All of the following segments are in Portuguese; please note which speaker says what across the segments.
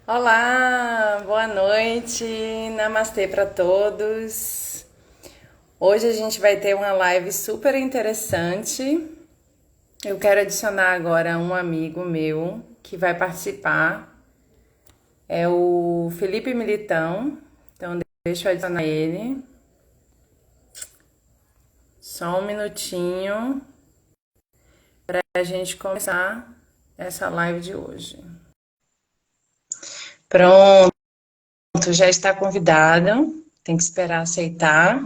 Speaker 1: Olá, boa noite, namastê para todos. Hoje a gente vai ter uma live super interessante. Eu quero adicionar agora um amigo meu que vai participar, é o Felipe Militão. Então deixa eu adicionar ele. Só um minutinho para a gente começar essa live de hoje. Pronto, já está convidado. Tem que esperar aceitar.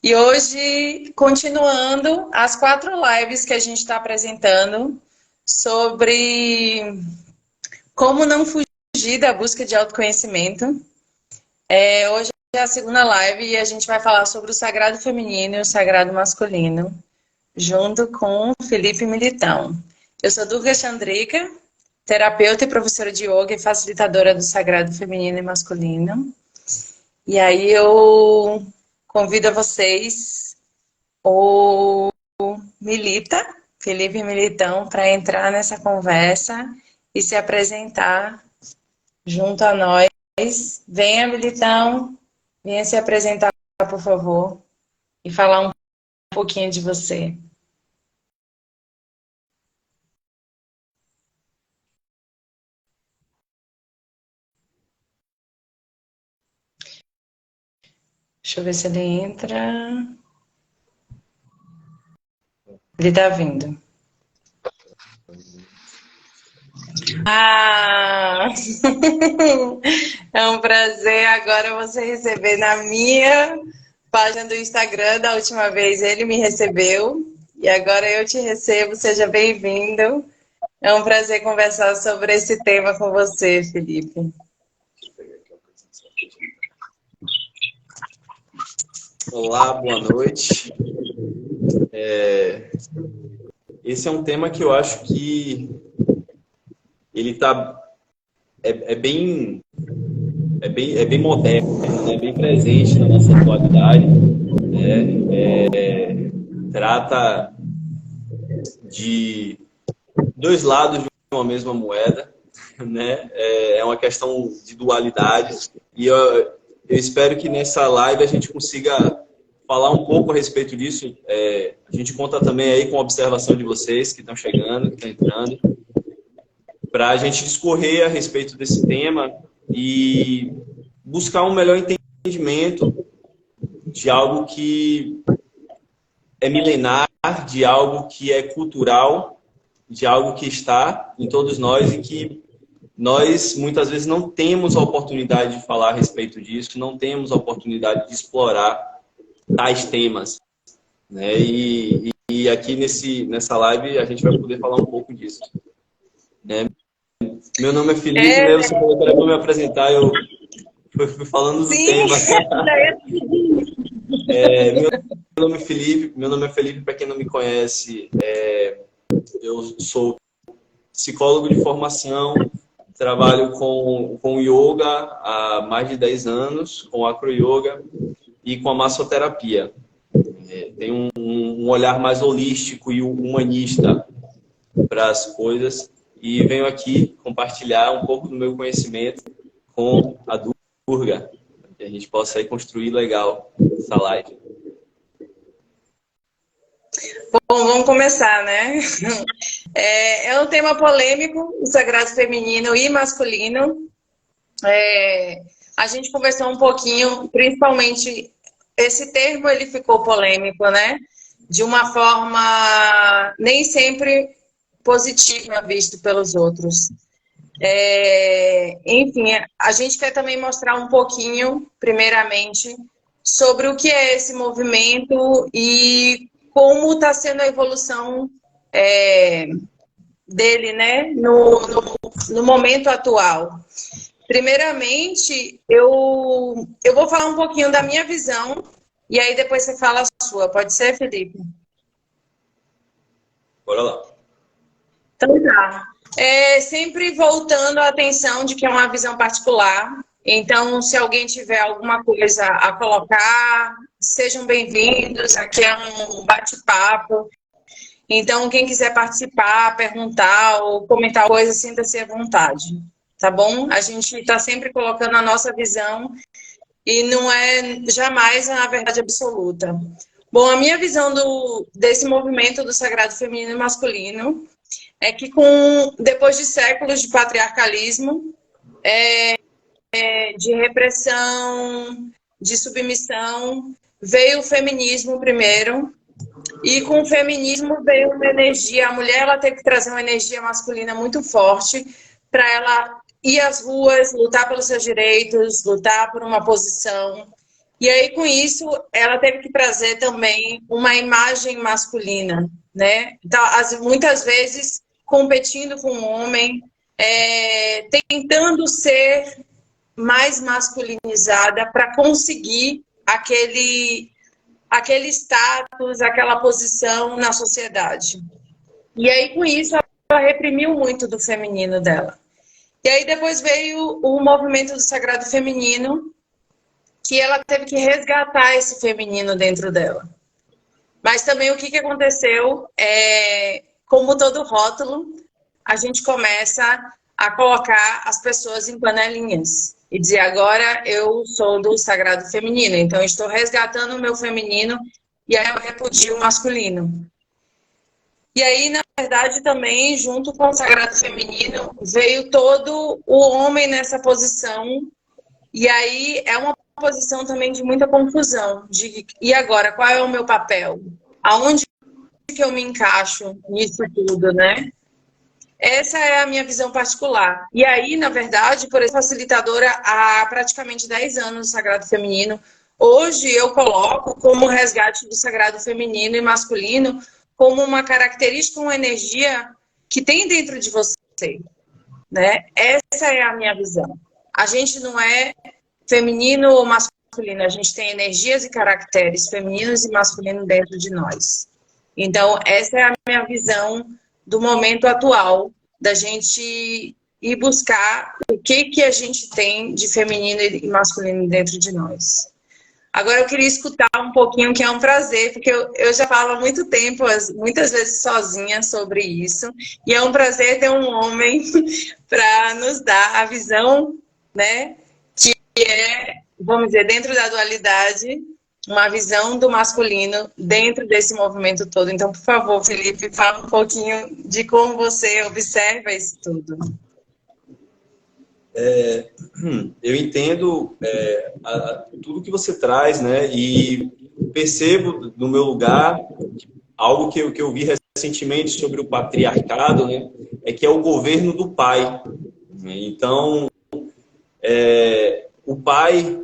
Speaker 1: E hoje, continuando as 4 lives que a gente está apresentando sobre como não fugir da busca de autoconhecimento. Hoje é a segunda live e a gente vai falar sobre o sagrado feminino e o sagrado masculino, junto com o Felipe Militão. Eu sou Durga Chandrika, terapeuta e professora de yoga e facilitadora do sagrado feminino e masculino. E aí eu convido a vocês, o Felipe Militão, para entrar nessa conversa e se apresentar junto a nós. Venha, Militão, venha se apresentar, por favor, e falar um pouquinho de você. Deixa eu ver se ele entra. Ele tá vindo. Ah! É um prazer agora você receber na minha página do Instagram. Da última vez ele me recebeu e agora eu te recebo. Seja bem-vindo. É um prazer conversar sobre esse tema com você, Felipe.
Speaker 2: Olá, boa noite. Esse é um tema que eu acho que ele é bem moderno, né? Bem presente na nossa atualidade, né? Trata de dois lados de uma mesma moeda, né? É uma questão de dualidade e eu espero que nessa live a gente consiga falar um pouco a respeito disso. A gente conta também aí com a observação de vocês que estão chegando, que estão entrando, para a gente discorrer a respeito desse tema e buscar um melhor entendimento de algo que é milenar, de algo que é cultural, de algo que está em todos nós e que nós muitas vezes não temos a oportunidade de falar a respeito disso, não temos a oportunidade de explorar tais temas, né? E aqui nessa live a gente vai poder falar um pouco disso, né? Meu nome é Felipe, né? Você falou que era para me apresentar, eu fui falando do
Speaker 1: Sim,
Speaker 2: tema.
Speaker 1: sim.
Speaker 2: Meu nome é Felipe, para quem não me conhece, eu sou psicólogo de formação, trabalho com yoga há mais de 10 anos, com acro-yoga e com a massoterapia. Tenho um olhar mais holístico e humanista para as coisas e venho aqui compartilhar um pouco do meu conhecimento com a Durga, para que a gente possa aí construir legal essa live.
Speaker 1: Bom, vamos começar, né? É um tema polêmico, o sagrado feminino e masculino. A gente conversou um pouquinho, principalmente, esse termo ele ficou polêmico, né? De uma forma nem sempre positiva visto pelos outros. Enfim, a gente quer também mostrar um pouquinho, primeiramente, sobre o que é esse movimento e como está sendo a evolução dele, né, no momento atual. Primeiramente, eu vou falar um pouquinho da minha visão e aí depois você fala a sua. Pode ser, Felipe?
Speaker 2: Bora lá.
Speaker 1: Então tá. Sempre voltando a atenção de que é uma visão particular. Então, se alguém tiver alguma coisa a colocar, sejam bem-vindos. Aqui é um bate-papo. Então, quem quiser participar, perguntar ou comentar coisa, sinta-se à vontade. tá bom? A gente está sempre colocando a nossa visão e não é jamais a verdade absoluta. Bom, a minha visão desse movimento do sagrado feminino e masculino é que depois de séculos de patriarcalismo, de repressão, de submissão, veio o feminismo primeiro, e com o feminismo veio uma energia, a mulher ela teve que trazer uma energia masculina muito forte para ela ir às ruas, lutar pelos seus direitos, lutar por uma posição. E aí, com isso, ela teve que trazer também uma imagem masculina, né? Então, muitas vezes, competindo com o homem, tentando ser mais masculinizada para conseguir aquele status, aquela posição na sociedade. E aí, com isso, ela reprimiu muito do feminino dela. E aí, depois veio o movimento do sagrado feminino, que ela teve que resgatar esse feminino dentro dela. Mas também o que aconteceu como todo rótulo, a gente começa a colocar as pessoas em panelinhas e dizer, agora eu sou do sagrado feminino, então eu estou resgatando o meu feminino e aí eu repudio o masculino. E aí, na verdade, também, junto com o sagrado feminino, veio todo o homem nessa posição, e aí é uma posição também de muita confusão, e agora, qual é o meu papel? Aonde que eu me encaixo nisso tudo, né? Essa é a minha visão particular. E aí, na verdade, por exemplo, facilitadora há praticamente 10 anos do Sagrado Feminino, hoje eu coloco como resgate do Sagrado Feminino e masculino como uma característica, uma energia que tem dentro de você, né? Essa é a minha visão. A gente não é feminino ou masculino, a gente tem energias e caracteres femininos e masculinos dentro de nós. Então, essa é a minha visão do momento atual, da gente ir buscar o que a gente tem de feminino e masculino dentro de nós. Agora eu queria escutar um pouquinho, que é um prazer, porque eu já falo há muito tempo, muitas vezes sozinha, sobre isso, e é um prazer ter um homem para nos dar a visão, né, que é, vamos dizer, dentro da dualidade, uma visão do masculino dentro desse movimento todo. Então, por favor, Felipe, fala um pouquinho de como você observa isso tudo.
Speaker 2: Eu entendo tudo que você traz, né? E percebo no meu lugar algo que eu vi recentemente sobre o patriarcado, né? É que é o governo do pai. Então, o pai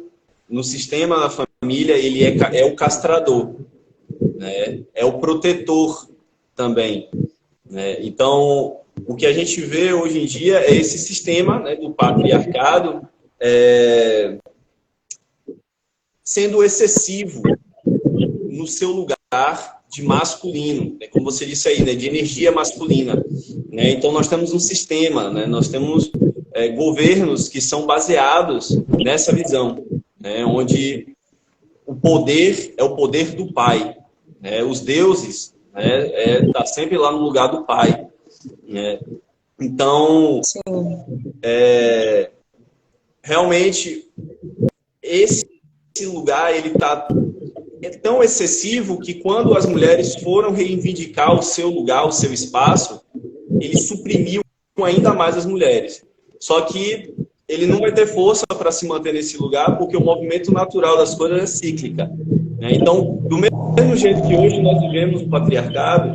Speaker 2: no sistema da família, ele é o castrador, né? É o protetor também, né? Então, o que a gente vê hoje em dia é esse sistema, né, do patriarcado sendo excessivo no seu lugar de masculino, né? Como você disse aí, né, de energia masculina, né? Então, nós temos um sistema, né? Nós temos governos que são baseados nessa visão, né? Onde o poder é o poder do pai, né? Os deuses, né, tá sempre lá no lugar do pai, né? Então, realmente, esse lugar ele é tão excessivo que quando as mulheres foram reivindicar o seu lugar, o seu espaço, ele suprimiu ainda mais as mulheres. Só que ele não vai ter força para se manter nesse lugar, porque o movimento natural das coisas é cíclica, né? Então, do mesmo jeito que hoje nós vivemos o patriarcado,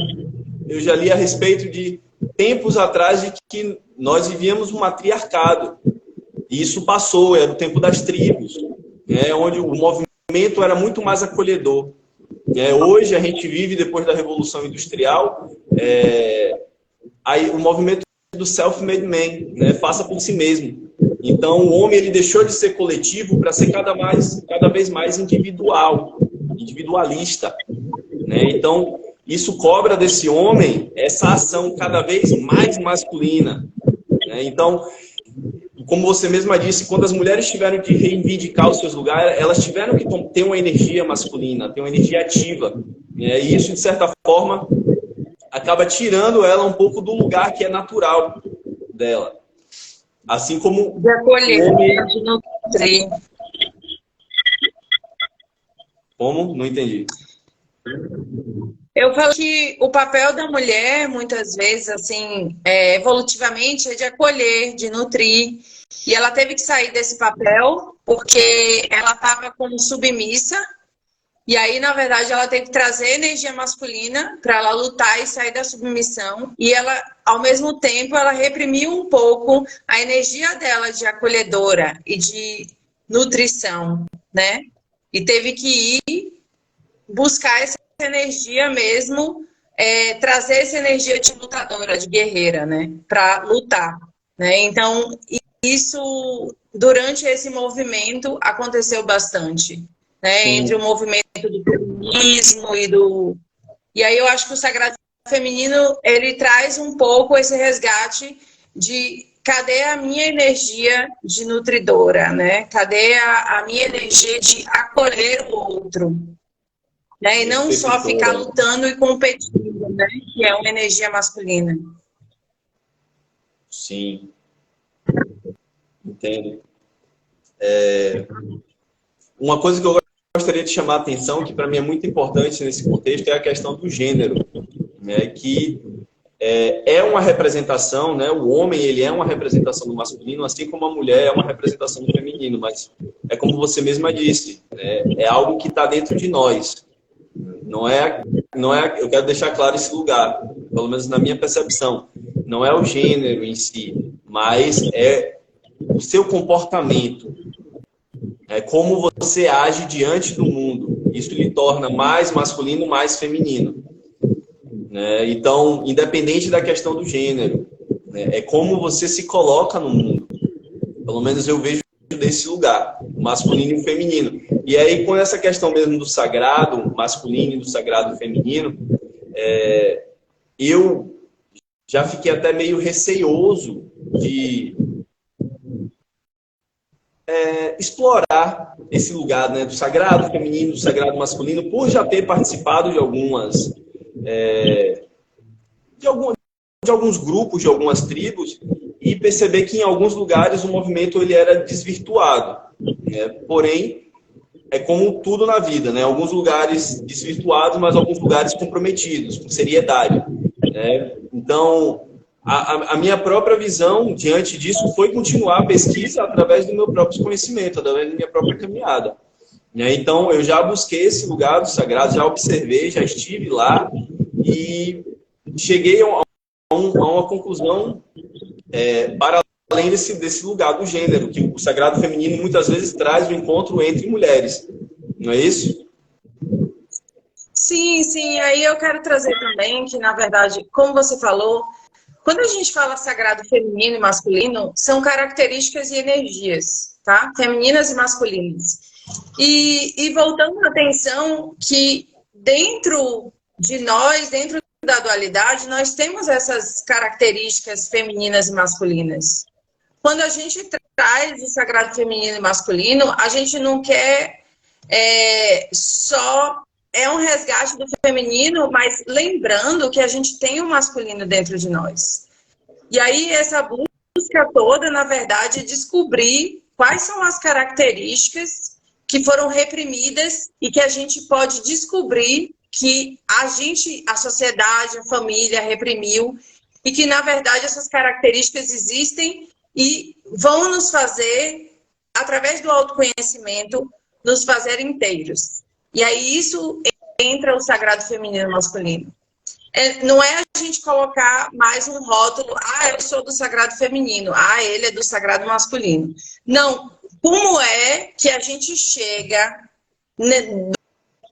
Speaker 2: eu já li a respeito de tempos atrás de que nós vivíamos um matriarcado. E isso passou, era o tempo das tribos, né? Onde o movimento era muito mais acolhedor. Hoje a gente vive, depois da Revolução Industrial, aí o movimento do self-made man, né? Faça por si mesmo. Então o homem ele deixou de ser coletivo para ser cada vez mais individual, individualista, né? Então isso cobra desse homem essa ação cada vez mais masculina, né? Então, como você mesma disse, quando as mulheres tiveram que reivindicar os seus lugares, elas tiveram que ter uma energia masculina, ter uma energia ativa, né? E isso, de certa forma, acaba tirando ela um pouco do lugar que é natural dela. Assim como
Speaker 1: De acolher,
Speaker 2: o homem...
Speaker 1: de nutrir.
Speaker 2: Como? Não entendi.
Speaker 1: Eu falo que o papel da mulher, muitas vezes, assim, evolutivamente, é de acolher, de nutrir. E ela teve que sair desse papel porque ela estava como submissa. E aí, na verdade, ela teve que trazer energia masculina para ela lutar e sair da submissão. E ela, ao mesmo tempo, ela reprimiu um pouco a energia dela de acolhedora e de nutrição, né? E teve que ir buscar essa energia mesmo, trazer essa energia de lutadora, de guerreira, né? Para lutar, né? Então, isso, durante esse movimento, aconteceu bastante, né? Entre o
Speaker 2: Sim,
Speaker 1: movimento do feminismo e do... E aí eu acho que o Sagrado Feminino, ele traz um pouco esse resgate de cadê a minha energia de nutridora, né? Cadê a minha energia de acolher o outro, né? E não
Speaker 2: perfeito,
Speaker 1: só ficar
Speaker 2: doutora.
Speaker 1: lutando e competindo, né? Que é uma energia masculina.
Speaker 2: Sim, entendo. Uma coisa que eu gostaria de chamar a atenção, que para mim é muito importante nesse contexto, é a questão do gênero, né? Que é uma representação, né? O homem, ele é uma representação do masculino, assim como a mulher é uma representação do feminino, mas é como você mesma disse, né? É algo que está dentro de nós. Não é, eu quero deixar claro esse lugar, pelo menos na minha percepção. Não é o gênero em si, mas é o seu comportamento, é como você age diante do mundo. Isso lhe torna mais masculino, mais feminino, né? Então, independente da questão do gênero, né? É como você se coloca no mundo. Pelo menos eu vejo desse lugar, masculino e feminino. E aí, com essa questão mesmo do sagrado masculino e do sagrado feminino, eu já fiquei até meio receoso de explorar esse lugar, né, do sagrado feminino, do sagrado masculino, por já ter participado de algumas de, algum, de alguns grupos, de algumas tribos, e perceber que em alguns lugares o movimento ele era desvirtuado, né? Porém, é como tudo na vida, né? Alguns lugares desvirtuados, mas alguns lugares comprometidos, com seriedade, né? Então, a minha própria visão diante disso foi continuar a pesquisa através do meu próprio conhecimento, através da minha própria caminhada, né? Então, eu já busquei esse lugar do sagrado, já observei, já estive lá e cheguei a uma conclusão para além desse lugar do gênero, que o sagrado feminino muitas vezes traz o encontro entre mulheres. Não é isso?
Speaker 1: Sim, sim. Aí eu quero trazer também que, na verdade, como você falou, quando a gente fala sagrado feminino e masculino, são características e energias, tá? Femininas e masculinas. E voltando a atenção que dentro de nós, dentro da dualidade, nós temos essas características femininas e masculinas. Quando a gente traz o sagrado feminino e masculino, a gente não quer só um resgate do feminino, mas lembrando que a gente tem o masculino dentro de nós. E aí essa busca toda, na verdade, é descobrir quais são as características que foram reprimidas e que a gente pode descobrir que a sociedade, a família reprimiu e que, na verdade, essas características existem e vão nos fazer, através do autoconhecimento, nos fazer inteiros. E aí isso entra o sagrado feminino e masculino. Não é a gente colocar mais um rótulo, eu sou do sagrado feminino, ele é do sagrado masculino. Não, como é que a gente chega, né,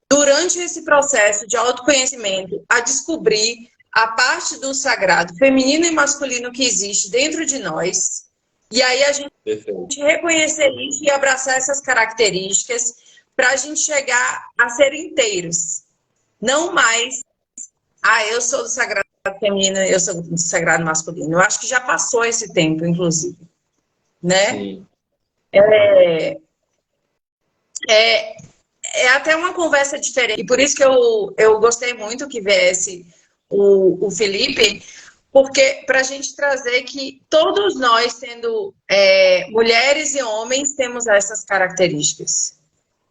Speaker 1: durante esse processo de autoconhecimento, a descobrir a parte do sagrado feminino e masculino que existe dentro de nós, e aí a gente reconhecer isso e abraçar essas características para a gente chegar a ser inteiros. Não mais, eu sou do sagrado feminino, eu sou do sagrado masculino. Eu acho que já passou esse tempo, inclusive. Né?
Speaker 2: Sim.
Speaker 1: É até uma conversa diferente. E por isso que eu gostei muito que viesse o Felipe, porque para a gente trazer que todos nós, sendo mulheres e homens, temos essas características.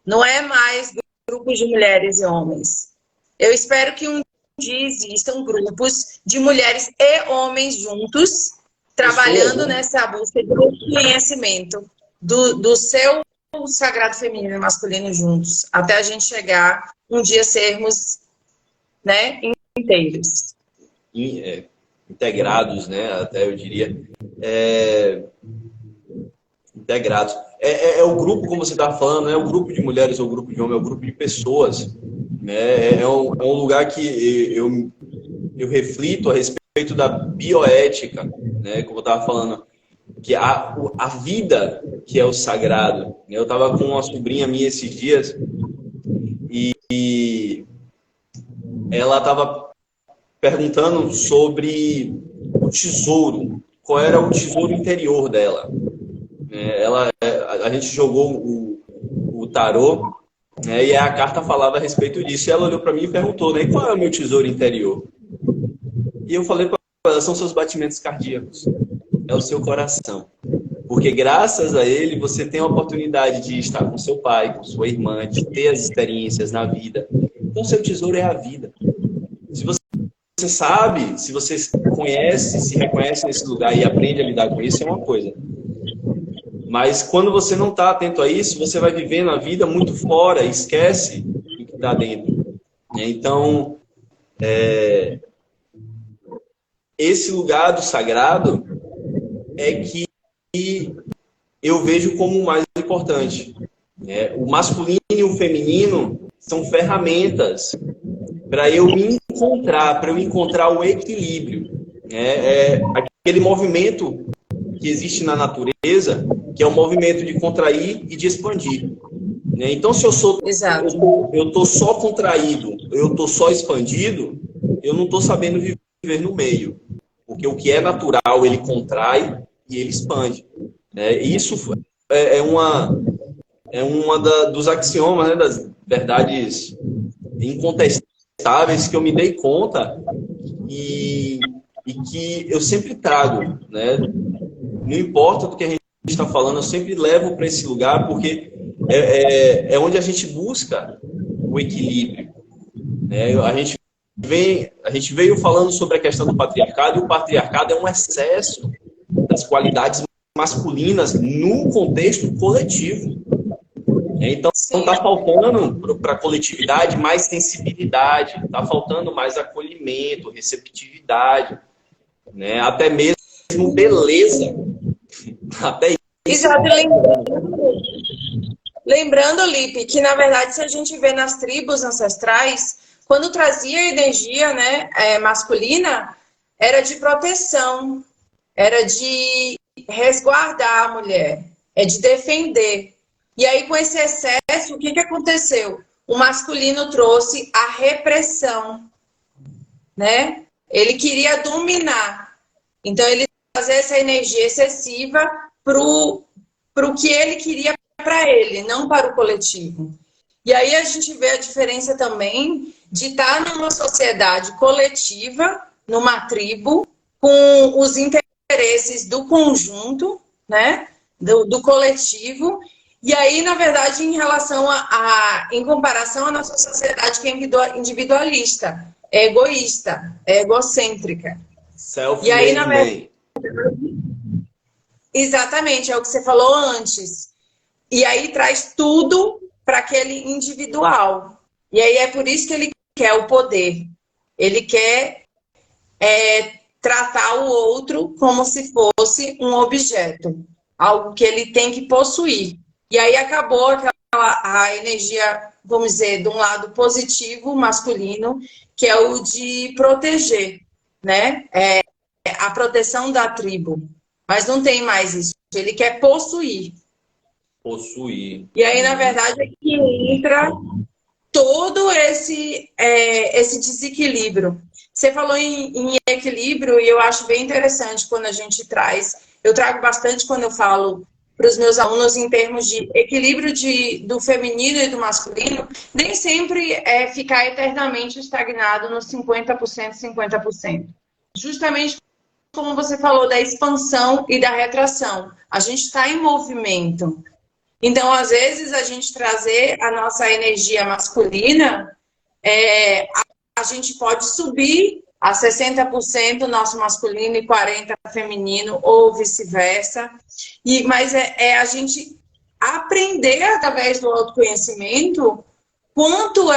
Speaker 1: Não é mais grupos de mulheres e homens. Eu espero que um dia existam grupos de mulheres e homens juntos, trabalhando nessa busca do conhecimento do seu sagrado feminino e masculino juntos, até a gente chegar um dia sermos, né, inteiros.
Speaker 2: Integrados, né? Até eu diria. Integrados. É o grupo, como você estava falando, não é o grupo de mulheres ou o grupo de homens, é o grupo de pessoas. Né? É um lugar que eu reflito a respeito da bioética, né? Como eu estava falando, que a vida que é o sagrado. Eu estava com uma sobrinha minha esses dias e ela estava perguntando sobre o tesouro, qual era o tesouro interior dela. A gente jogou o tarô, né, e a carta falava a respeito disso. E ela olhou para mim e perguntou, né, qual é o meu tesouro interior? E eu falei para ela, são seus batimentos cardíacos, é o seu coração. Porque graças a ele você tem a oportunidade de estar com seu pai, com sua irmã, de ter as experiências na vida. Então seu tesouro é a vida. Se você sabe, se você conhece, se reconhece nesse lugar e aprende a lidar com isso, é uma coisa. Mas quando você não está atento a isso, você vai vivendo a vida muito fora, esquece do que está dentro. Então, esse lugar do sagrado é que eu vejo como o mais importante. O masculino e o feminino são ferramentas para eu me encontrar, para eu encontrar o equilíbrio. Aquele movimento que existe na natureza, que é o movimento de contrair e de expandir. Então, se eu estou só contraído, eu estou só expandido, eu não estou sabendo viver no meio. Porque o que é natural, ele contrai e ele expande. Isso é uma dos axiomas, né, das verdades incontestáveis que eu me dei conta e que eu sempre trago, né? Não importa do que a gente está falando, eu sempre levo para esse lugar porque é onde a gente busca o equilíbrio. A gente veio falando sobre a questão do patriarcado, e o patriarcado é um excesso das qualidades masculinas no contexto coletivo. Então, está faltando para a coletividade mais sensibilidade, está faltando mais acolhimento, receptividade, né? Até mesmo beleza. Até isso.
Speaker 1: Exato. Lembrando, Lipe, que na verdade, se a gente vê nas tribos ancestrais, quando trazia energia, né, masculina, era de proteção, era de resguardar a mulher, de defender. E aí, com esse excesso, o que aconteceu? O masculino trouxe a repressão, né? Ele queria dominar. Então, ele trazer essa energia excessiva pro que ele queria para ele, não para o coletivo. E aí a gente vê a diferença também de estar numa sociedade coletiva, numa tribo, com os interesses do conjunto, né? Do coletivo. E aí, na verdade, em comparação à nossa sociedade que é individualista, é egoísta, é egocêntrica.
Speaker 2: E aí, na verdade,
Speaker 1: exatamente, é o que você falou antes. E aí traz tudo para aquele individual. E aí é por isso que ele quer o poder. Ele quer tratar o outro como se fosse um objeto, algo que ele tem que possuir. E aí acabou a energia, vamos dizer, de um lado positivo, masculino, que é o de proteger, né? A proteção da tribo. Mas não tem mais isso. Ele quer possuir. E aí, na verdade, é que entra todo esse desequilíbrio. Você falou em equilíbrio e eu acho bem interessante quando a gente traz. Eu trago bastante quando eu falo para os meus alunos em termos de equilíbrio do feminino e do masculino. Nem sempre é ficar eternamente estagnado nos 50%, 50%. Justamente como você falou, da expansão e da retração. A gente está em movimento. Então, às vezes, a gente trazer a nossa energia masculina, a gente pode subir a 60% nosso masculino e 40% feminino, ou vice-versa. Mas a gente aprender através do autoconhecimento quanto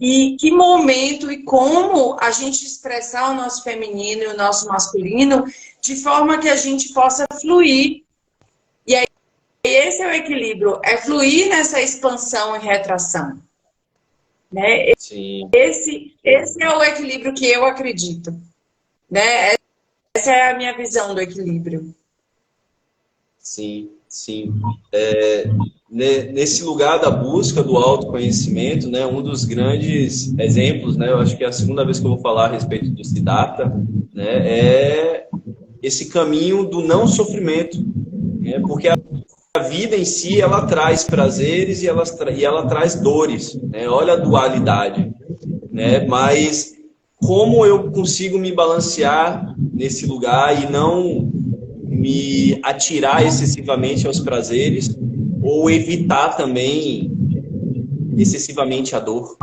Speaker 1: e que momento e como a gente expressar o nosso feminino e o nosso masculino de forma que a gente possa fluir. E aí, esse é o equilíbrio, é fluir nessa expansão e retração. Né?
Speaker 2: Sim.
Speaker 1: Esse é o equilíbrio que eu acredito. Né? Essa é a minha visão do equilíbrio.
Speaker 2: Sim, sim. Nesse lugar da busca do autoconhecimento, né, um dos grandes exemplos, né, eu acho que é a segunda vez que eu vou falar a respeito do Siddhartha, né, é esse caminho do não sofrimento, né, porque a vida em si, ela traz prazeres e ela traz dores, né, olha a dualidade, né, mas como eu consigo me balancear nesse lugar e não me atirar excessivamente aos prazeres ou evitar também excessivamente a dor,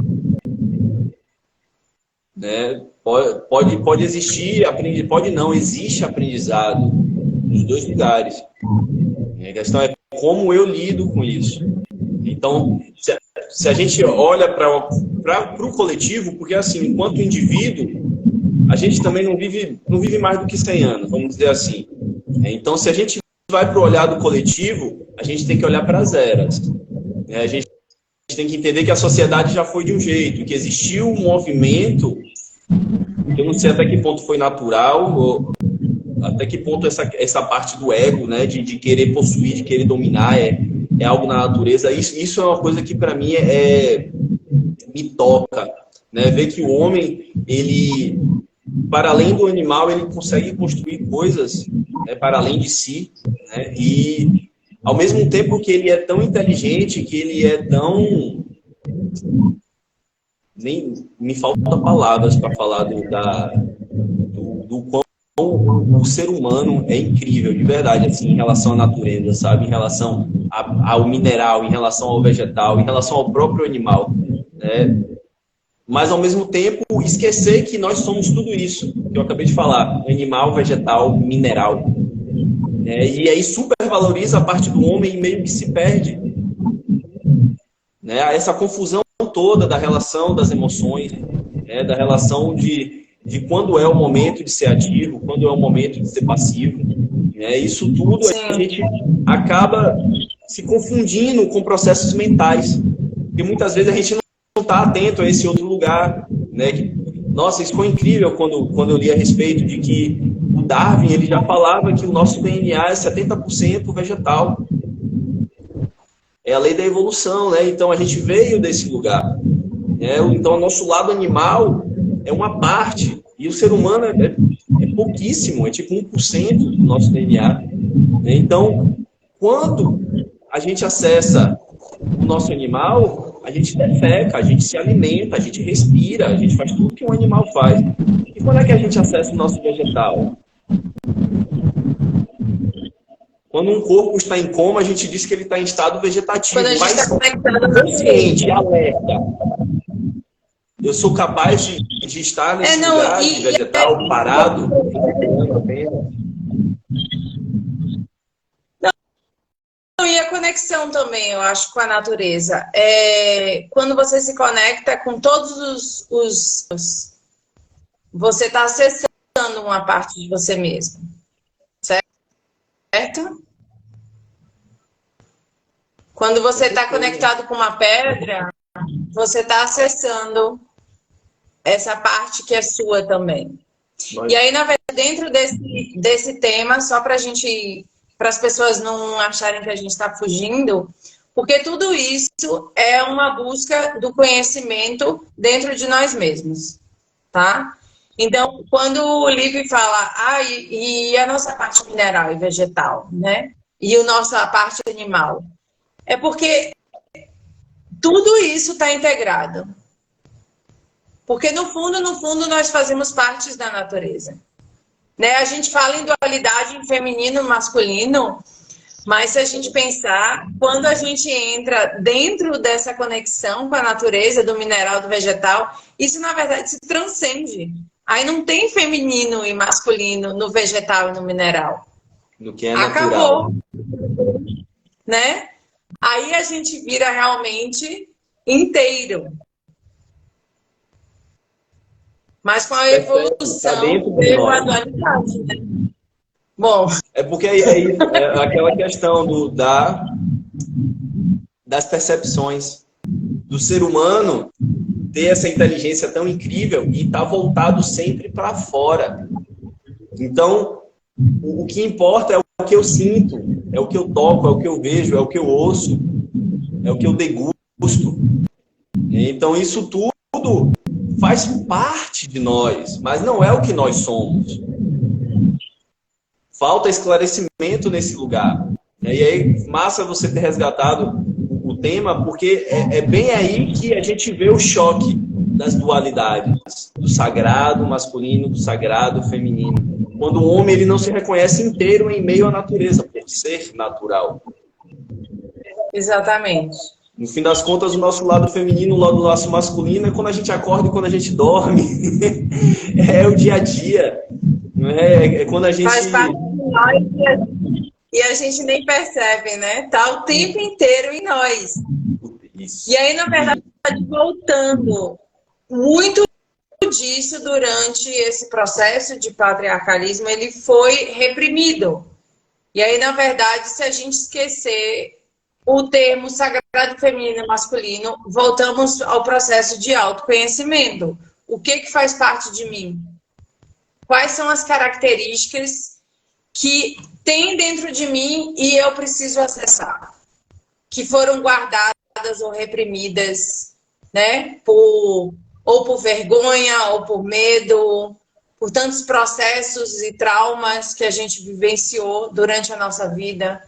Speaker 2: né? Pode existir, pode não, existe aprendizado nos dois lugares. A questão é como eu lido com isso. Então, se a gente olha para o coletivo, porque assim, enquanto indivíduo, a gente também não vive mais do que 100 anos, vamos dizer assim. Então, se a gente vai para o olhar do coletivo, a gente tem que olhar para as eras. A gente tem que entender que a sociedade já foi de um jeito, que existiu um movimento, eu não sei até que ponto foi natural, ou até que ponto essa parte do ego, né, de querer possuir, de querer dominar, é algo na natureza. Isso é uma coisa que, para mim, me toca. Né? Ver que o homem, ele, para além do animal, ele consegue construir coisas, né, para além de si, né? E ao mesmo tempo que ele é tão inteligente, que ele é tão... Nem me faltam palavras para falar do quão o ser humano é incrível, de verdade, assim, em relação à natureza, sabe? Em relação ao mineral, em relação ao vegetal, em relação ao próprio animal, né? Mas, ao mesmo tempo, esquecer que nós somos tudo isso que eu acabei de falar, animal, vegetal, mineral. E aí supervaloriza a parte do homem e meio que se perde. Né? Essa confusão toda da relação das emoções, né? Da relação de quando é o momento de ser ativo, quando é o momento de ser passivo. Né? Isso tudo a gente acaba se confundindo com processos mentais. Porque muitas vezes a gente não está atento a esse outro lugar. Né? Nossa, isso foi incrível quando eu li a respeito de que o Darwin ele já falava que o nosso DNA é 70% vegetal. É a lei da evolução, né? Então a gente veio desse lugar. Então o nosso lado animal é uma parte. E o ser humano é pouquíssimo, é tipo 1% do nosso DNA. Então, quando a gente acessa o nosso animal, a gente defeca, a gente se alimenta, a gente respira, a gente faz tudo que um animal faz. E quando é que a gente acessa o nosso vegetal? Quando um corpo está em coma, a gente diz que ele está em estado vegetativo, mas consciente, alerta. Eu sou capaz de estar nesse lugar de vegetal, parado,
Speaker 1: E a conexão também, eu acho, com a natureza. Quando você se conecta com todos você está acessando uma parte de você mesmo. Certo? Quando você está conectado com uma pedra, você está acessando essa parte que é sua também. E aí, na verdade, dentro desse tema, só para as pessoas não acharem que a gente está fugindo, porque tudo isso é uma busca do conhecimento dentro de nós mesmos, tá? Então, quando o Lipe fala, e a nossa parte mineral e vegetal, né? E a nossa parte animal, é porque tudo isso está integrado. Porque, no fundo, nós fazemos parte da natureza. né? A gente fala em dualidade em feminino e masculino, mas se a gente pensar, quando a gente entra dentro dessa conexão com a natureza, do mineral, do vegetal, isso na verdade se transcende. Aí não tem feminino e masculino no vegetal e no mineral.
Speaker 2: No que é natural.
Speaker 1: Acabou, né? Aí a gente vira realmente inteiro. Mas com a evolução veio a dualidade, né? Bom.
Speaker 2: É porque é aquela questão das percepções do ser humano ter essa inteligência tão incrível e estar voltado sempre para fora. Então, o que importa é o que eu sinto, é o que eu toco, é o que eu vejo, é o que eu ouço, é o que eu degusto. Então, isso tudo faz parte de nós, mas não é o que nós somos. Falta esclarecimento nesse lugar. E aí, massa você ter resgatado o tema, porque é bem aí que a gente vê o choque das dualidades, do sagrado masculino, do sagrado feminino. Quando o homem ele não se reconhece inteiro em meio à natureza, por ser natural.
Speaker 1: Exatamente.
Speaker 2: No fim das contas, o nosso lado feminino, o nosso masculino é quando a gente acorda e quando a gente dorme. É o dia a dia. É quando a gente...
Speaker 1: Faz parte de nós e a gente nem percebe, né? Tá o tempo inteiro em nós. Isso. E aí, na verdade, voltando muito disso durante esse processo de patriarcalismo, ele foi reprimido. E aí, na verdade, se a gente esquecer o termo sagrado feminino e masculino, voltamos ao processo de autoconhecimento. O que faz parte de mim? Quais são as características que tem dentro de mim e eu preciso acessar? Que foram guardadas ou reprimidas, né? Ou por vergonha, ou por medo, por tantos processos e traumas que a gente vivenciou durante a nossa vida,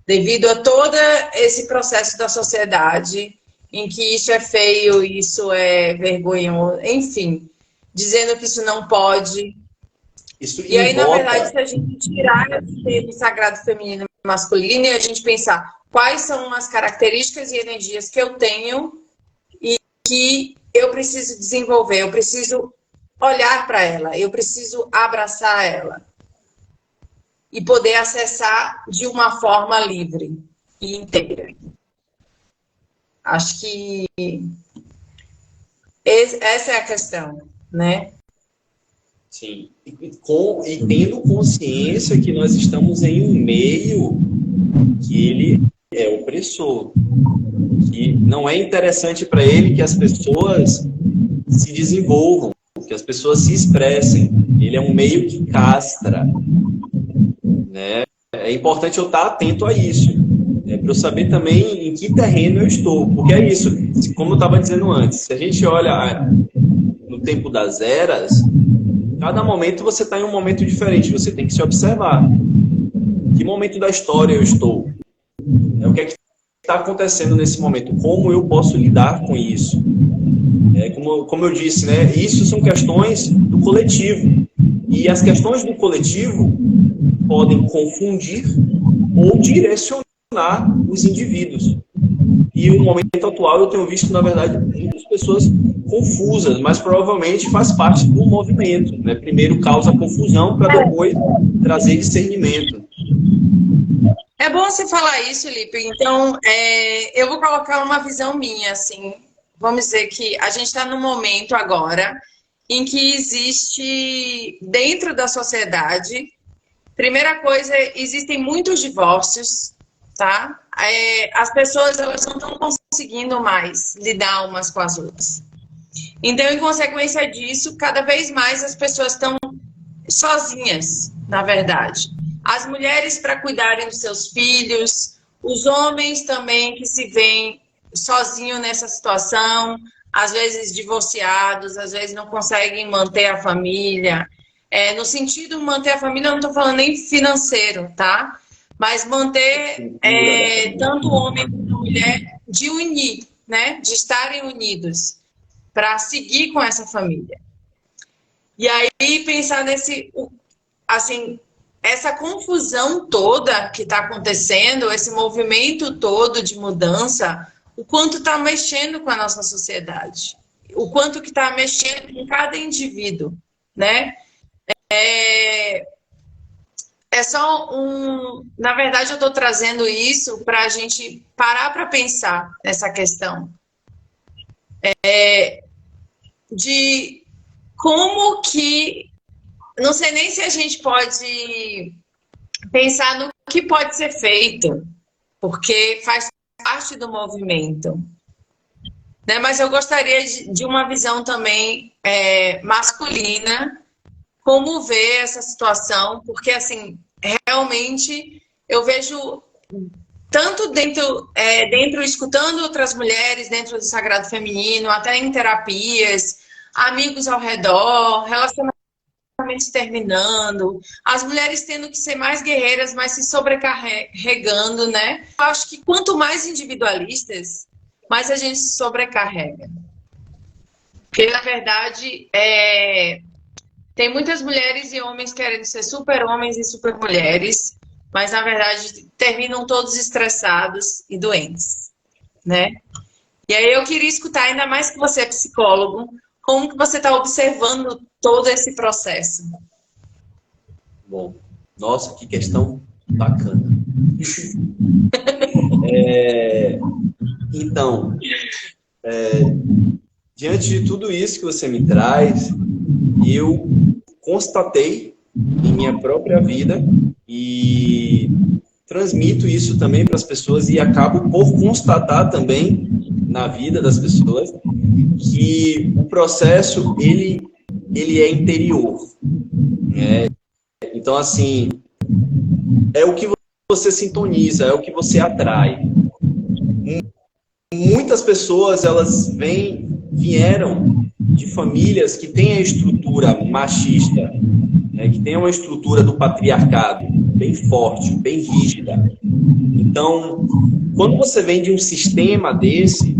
Speaker 1: devido a todo esse processo da sociedade, em que isso é feio, isso é vergonhoso, enfim, dizendo que isso não pode. E aí, na verdade, se a gente tirar esse termo sagrado feminino e masculino e a gente pensar quais são as características e energias que eu tenho e que eu preciso desenvolver, eu preciso olhar para ela, eu preciso abraçar ela e poder acessar de uma forma livre e inteira. Acho que essa é a questão, né?
Speaker 2: Sim. E tendo consciência que nós estamos em um meio que ele é opressor. Que não é interessante para ele que as pessoas se desenvolvam, que as pessoas se expressem. Ele é um meio que castra. Né? É importante eu estar atento a isso. Para eu saber também em que terreno eu estou. Porque é isso, como eu estava dizendo antes, se a gente olha no tempo das eras, cada momento você está em um momento diferente, você tem que se observar. Que momento da história eu estou? O que é que está acontecendo nesse momento? Como eu posso lidar com isso? Como eu disse, né? Isso são questões do coletivo. E as questões do coletivo podem confundir ou direcionar os indivíduos. E no momento atual eu tenho visto, na verdade, muitas pessoas confusas, mas provavelmente faz parte do movimento. Né? Primeiro causa confusão para depois trazer discernimento.
Speaker 1: É bom você falar isso, Lipe. Então, eu vou colocar uma visão minha, assim. Vamos dizer que a gente está num momento agora em que existe, dentro da sociedade, primeira coisa, existem muitos divórcios, tá? As pessoas elas não estão conseguindo mais lidar umas com as outras. Então, em consequência disso, cada vez mais as pessoas estão sozinhas, na verdade. As mulheres para cuidarem dos seus filhos, os homens também que se veem sozinhos nessa situação, às vezes divorciados, às vezes não conseguem manter a família. No sentido de manter a família, eu não estou falando nem financeiro, tá? Mas manter tanto o homem quanto a mulher de unir, né? De estarem unidos para seguir com essa família. E aí pensar assim, essa confusão toda que está acontecendo, esse movimento todo de mudança, o quanto está mexendo com a nossa sociedade, o quanto que está mexendo com cada indivíduo, né? É só Na verdade, eu estou trazendo isso para a gente parar para pensar nessa questão. De como que... Não sei nem se a gente pode pensar no que pode ser feito, porque faz parte do movimento. Né? Mas eu gostaria de uma visão também masculina, como ver essa situação, porque, assim, realmente eu vejo tanto dentro, escutando outras mulheres dentro do Sagrado Feminino, até em terapias, amigos ao redor, relacionamentos terminando, as mulheres tendo que ser mais guerreiras, mas se sobrecarregando, né? Eu acho que quanto mais individualistas, mais a gente se sobrecarrega. Porque, na verdade, tem muitas mulheres e homens querendo ser super-homens e super-mulheres, mas, na verdade, terminam todos estressados e doentes, né? E aí eu queria escutar, ainda mais que você é psicólogo, como que você está observando todo esse processo?
Speaker 2: Bom, nossa, que questão bacana. Então, diante de tudo isso que você me traz, eu constatei em minha própria vida e transmito isso também para as pessoas e acabo por constatar também na vida das pessoas que o processo, ele é interior. Então, assim, é o que você sintoniza, é o que você atrai. Muitas pessoas, elas vieram de famílias que têm a estrutura machista, né, que tem uma estrutura do patriarcado bem forte, bem rígida. Então, quando você vem de um sistema desse,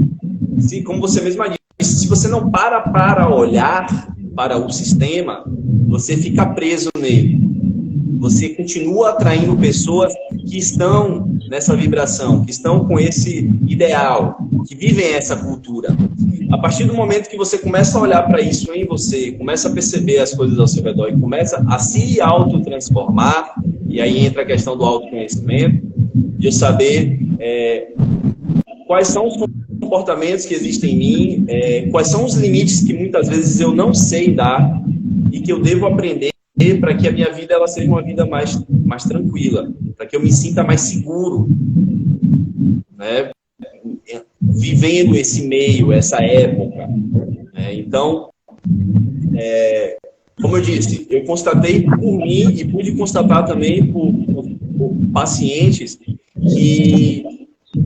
Speaker 2: como você mesma disse, se você não para olhar para o sistema, você fica preso nele. Você continua atraindo pessoas que estão nessa vibração, que estão com esse ideal, que vivem essa cultura. A partir do momento que você começa a olhar para isso em você, começa a perceber as coisas ao seu redor e começa a se autotransformar, e aí entra a questão do autoconhecimento, de eu saber quais são os comportamentos que existem em mim, quais são os limites que muitas vezes eu não sei dar e que eu devo aprender para que a minha vida ela seja uma vida mais tranquila, para que eu me sinta mais seguro, né? Vivendo esse meio, essa época. Então, como eu disse, eu constatei por mim e pude constatar também por pacientes que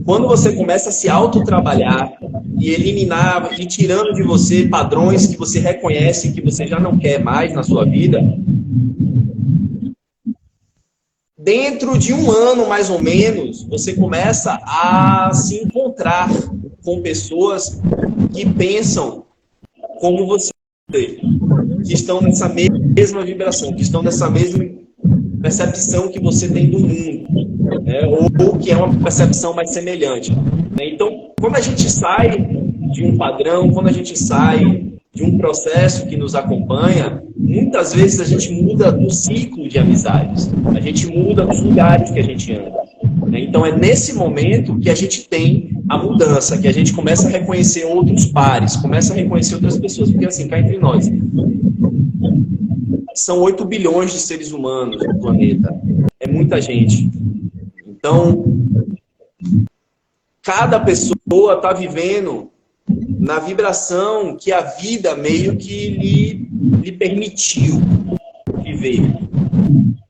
Speaker 2: quando você começa a se autotrabalhar e eliminar e tirando de você padrões que você reconhece que você já não quer mais na sua vida, dentro de um ano, mais ou menos, você começa a se encontrar com pessoas que pensam como você, que estão nessa mesma vibração, que estão nessa mesma percepção que você tem do mundo, né? Ou que é uma percepção mais semelhante. Então, quando a gente sai de um padrão, quando a gente sai de um processo que nos acompanha, muitas vezes a gente muda o ciclo de amizades, a gente muda os lugares que a gente anda. Então, é nesse momento que a gente tem a mudança, que a gente começa a reconhecer outros pares, começa a reconhecer outras pessoas, porque assim, cá entre nós, são 8 bilhões de seres humanos no planeta. É muita gente. Então, cada pessoa está vivendo na vibração que a vida meio que lhe permitiu viver.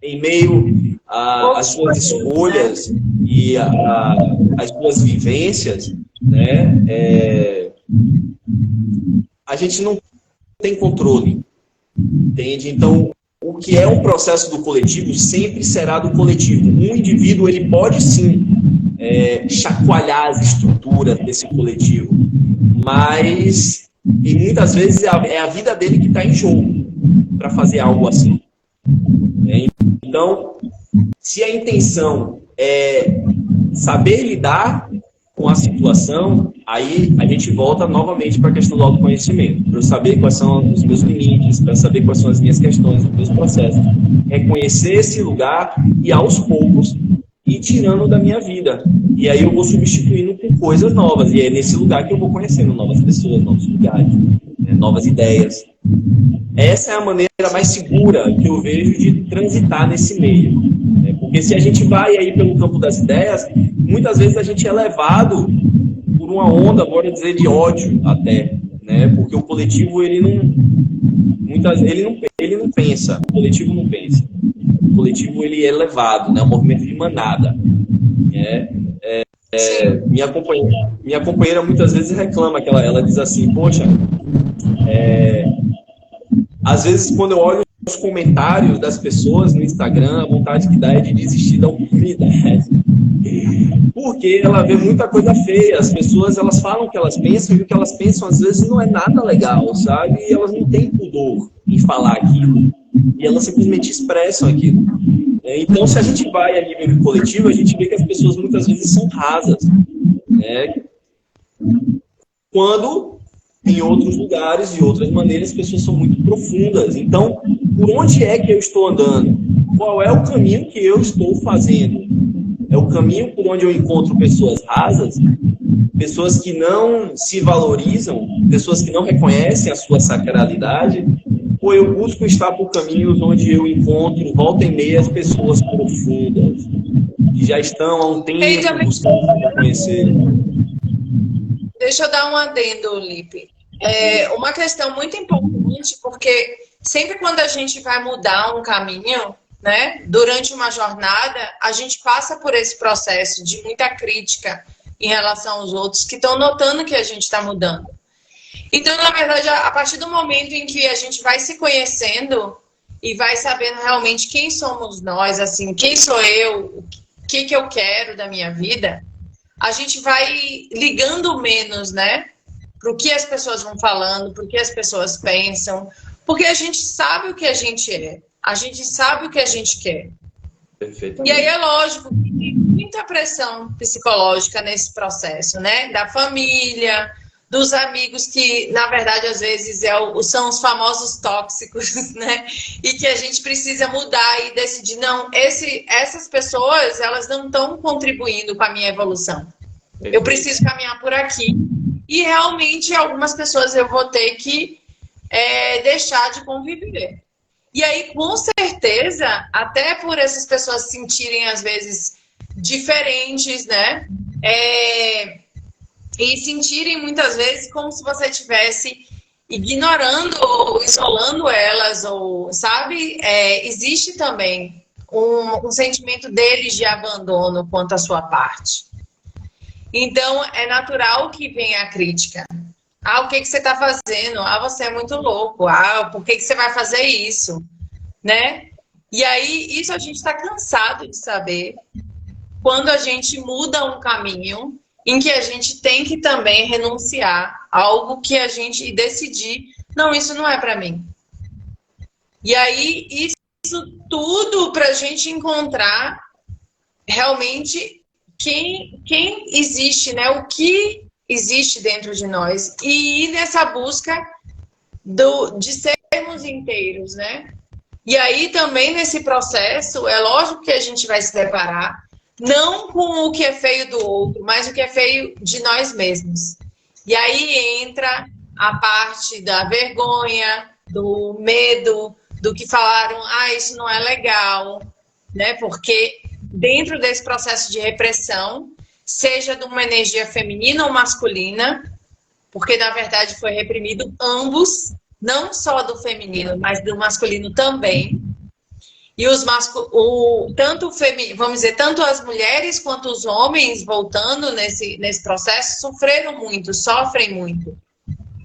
Speaker 2: Em meio às suas escolhas e às suas vivências, né? A gente não tem controle. Entende? Então, o que é um processo do coletivo sempre será do coletivo. Um indivíduo, ele pode sim chacoalhar as estruturas desse coletivo, mas e muitas vezes é a vida dele que está em jogo para fazer algo assim. né? Então, se a intenção é saber lidar com a situação, aí a gente volta novamente para a questão do autoconhecimento, para eu saber quais são os meus limites, para saber quais são as minhas questões, os meus processos, reconhecer esse lugar e aos poucos ir tirando da minha vida. E aí eu vou substituindo por coisas novas, e é nesse lugar que eu vou conhecendo novas pessoas, novos lugares, né, novas ideias. Essa é a maneira mais segura que eu vejo de transitar nesse meio, né? Porque se a gente vai aí pelo campo das ideias, muitas vezes a gente é levado por uma onda, bora dizer, de ódio até, né? Porque o coletivo, ele não pensa, o coletivo não pensa. O coletivo, ele é levado, né? É um movimento de manada, né? Minha companheira muitas vezes reclama, que ela diz assim, poxa, às vezes quando eu olho os comentários das pessoas no Instagram, a vontade que dá é de desistir da humanidade. Porque ela vê muita coisa feia. As pessoas, elas falam o que elas pensam, e o que elas pensam às vezes não é nada legal, sabe? E elas não têm pudor em falar aquilo. E elas simplesmente expressam aquilo. Então, se a gente vai a nível coletivo, a gente vê que as pessoas muitas vezes são rasas, né? Quando em outros lugares, de outras maneiras, as pessoas são muito profundas. Então, por onde é que eu estou andando? Qual é o caminho que eu estou fazendo? É o caminho por onde eu encontro pessoas rasas, pessoas que não se valorizam, pessoas que não reconhecem a sua sacralidade, ou eu busco estar por caminhos onde eu encontro, volta e meia, as pessoas profundas, que já estão há um tempo buscando se reconhecer?
Speaker 1: Deixa eu dar um adendo, Lipe. Uma questão muito importante, porque sempre quando a gente vai mudar um caminho, né, durante uma jornada, a gente passa por esse processo de muita crítica em relação aos outros que estão notando que a gente está mudando. Então, na verdade, a partir do momento em que a gente vai se conhecendo e vai sabendo realmente quem somos nós, assim, quem sou eu, o que eu quero da minha vida, a gente vai ligando menos, né? Para o que as pessoas vão falando, para o que as pessoas pensam, porque a gente sabe o que a gente é, a gente sabe o que a gente quer. E aí é lógico que tem muita pressão psicológica nesse processo, né? Da família, dos amigos que, na verdade, às vezes são os famosos tóxicos, né? E que a gente precisa mudar e decidir, não, essas pessoas, elas não estão contribuindo com a minha evolução. Eu preciso caminhar por aqui. E realmente, algumas pessoas eu vou ter que deixar de conviver. E aí, com certeza, até por essas pessoas se sentirem, às vezes, diferentes, né? E sentirem, muitas vezes, como se você estivesse ignorando ou isolando elas, ou, sabe? Existe também um sentimento deles de abandono quanto à sua parte. Então, é natural que venha a crítica. Ah, o que você está fazendo? Ah, você é muito louco. Ah, por que você vai fazer isso? Né? E aí, isso a gente está cansado de saber quando a gente muda um caminho em que a gente tem que também renunciar a algo que a gente decidir, não, isso não é para mim. E aí, isso tudo para a gente encontrar realmente quem existe, né? O que existe dentro de nós e ir nessa busca de sermos inteiros, né? E aí também nesse processo, é lógico que a gente vai se deparar não com o que é feio do outro, mas o que é feio de nós mesmos. E aí entra a parte da vergonha, do medo, do que falaram, isso não é legal, né? Porque dentro desse processo de repressão, seja de uma energia feminina ou masculina, porque na verdade foi reprimido ambos, não só do feminino, mas do masculino também. E vamos dizer, tanto as mulheres quanto os homens, voltando nesse processo, sofrem muito,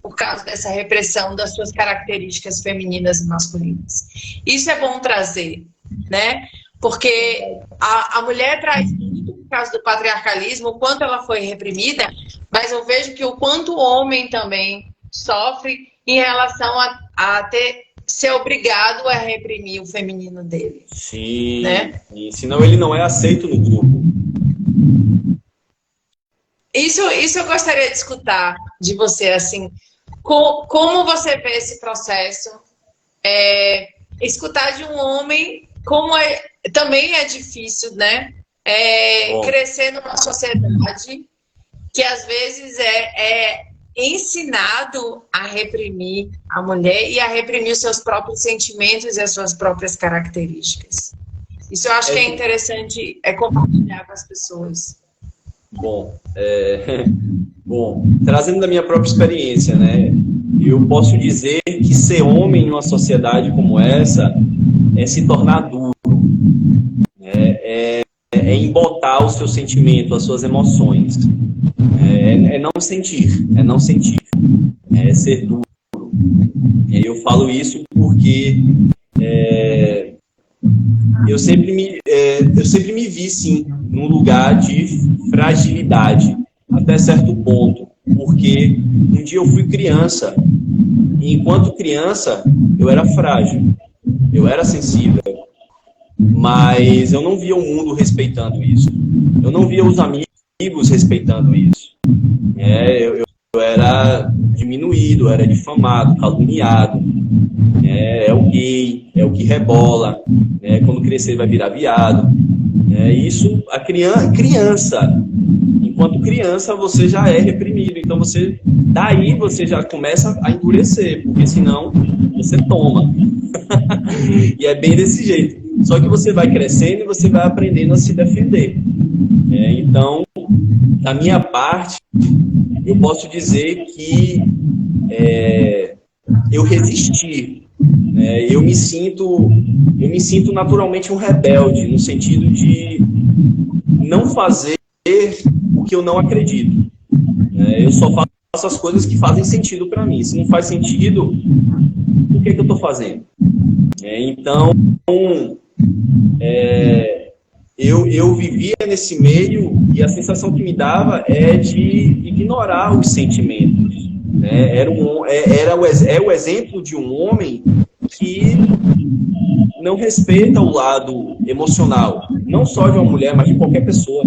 Speaker 1: por causa dessa repressão das suas características femininas e masculinas. Isso é bom trazer, né? Porque a mulher traz muito por causa do patriarcalismo, o quanto ela foi reprimida, mas eu vejo que o quanto o homem também sofre em relação a ter ser obrigado a reprimir o feminino dele.
Speaker 2: Sim,
Speaker 1: né?
Speaker 2: E senão ele não é aceito no grupo.
Speaker 1: Isso eu gostaria de escutar de você, assim, como você vê esse processo? Escutar de um homem, também é difícil, né? Crescer numa sociedade que às vezes é ensinado a reprimir a mulher e a reprimir os seus próprios sentimentos e as suas próprias características. Isso eu acho que é interessante compartilhar com as pessoas.
Speaker 2: Bom, trazendo da minha própria experiência, né? Eu posso dizer que ser homem numa sociedade como essa é se tornar duro, é embotar o seu sentimento, as suas emoções, é não sentir, é ser duro. Eu falo isso porque eu sempre me vi, sim, num lugar de fragilidade, até certo ponto, porque um dia eu fui criança, e enquanto criança eu era frágil, eu era sensível, mas eu não via o mundo respeitando isso, eu não via os amigos respeitando isso. Eu era diminuído, eu era difamado, caluniado. É o gay, é o que rebola, quando crescer vai virar viado. Isso, a criança, enquanto criança você já é reprimido, então daí você já começa a endurecer, porque senão você toma. E é bem desse jeito. Só que você vai crescendo e você vai aprendendo a se defender. Então, da minha parte, eu posso dizer que eu resisti. Eu me sinto naturalmente um rebelde, no sentido de não fazer o que eu não acredito. Eu só faço as coisas que fazem sentido para mim. Se não faz sentido, por que eu estou fazendo? Então, eu vivia nesse meio e a sensação que me dava é de ignorar os sentimentos. É o exemplo de um homem que não respeita o lado emocional, não só de uma mulher, mas de qualquer pessoa.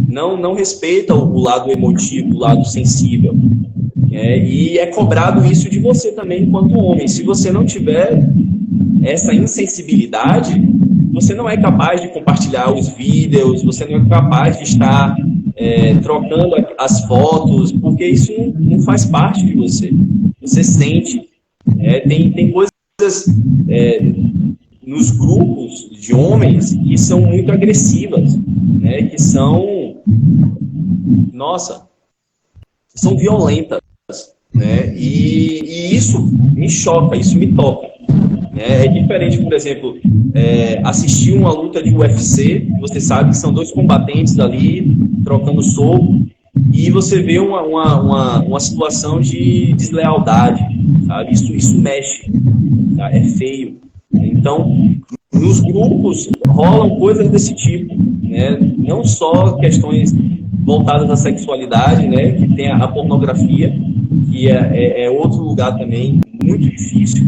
Speaker 2: Não respeita o lado emotivo, o lado sensível. E é cobrado isso de você também, enquanto homem. Se você não tiver essa insensibilidade, você não é capaz de compartilhar os vídeos, você não é capaz de estar trocando as fotos, porque isso não faz parte de você. Você sente. Tem coisas nos grupos de homens que são muito agressivas, que são, são violentas, e isso me choca, isso me toca. É diferente, por exemplo, assistir uma luta de UFC, que você sabe que são dois combatentes ali, trocando soco, e você vê uma situação de deslealdade, sabe? Isso mexe, tá? É feio. Então, nos grupos rolam coisas desse tipo, não só questões voltadas à sexualidade, que tem a pornografia, que é outro lugar também muito difícil,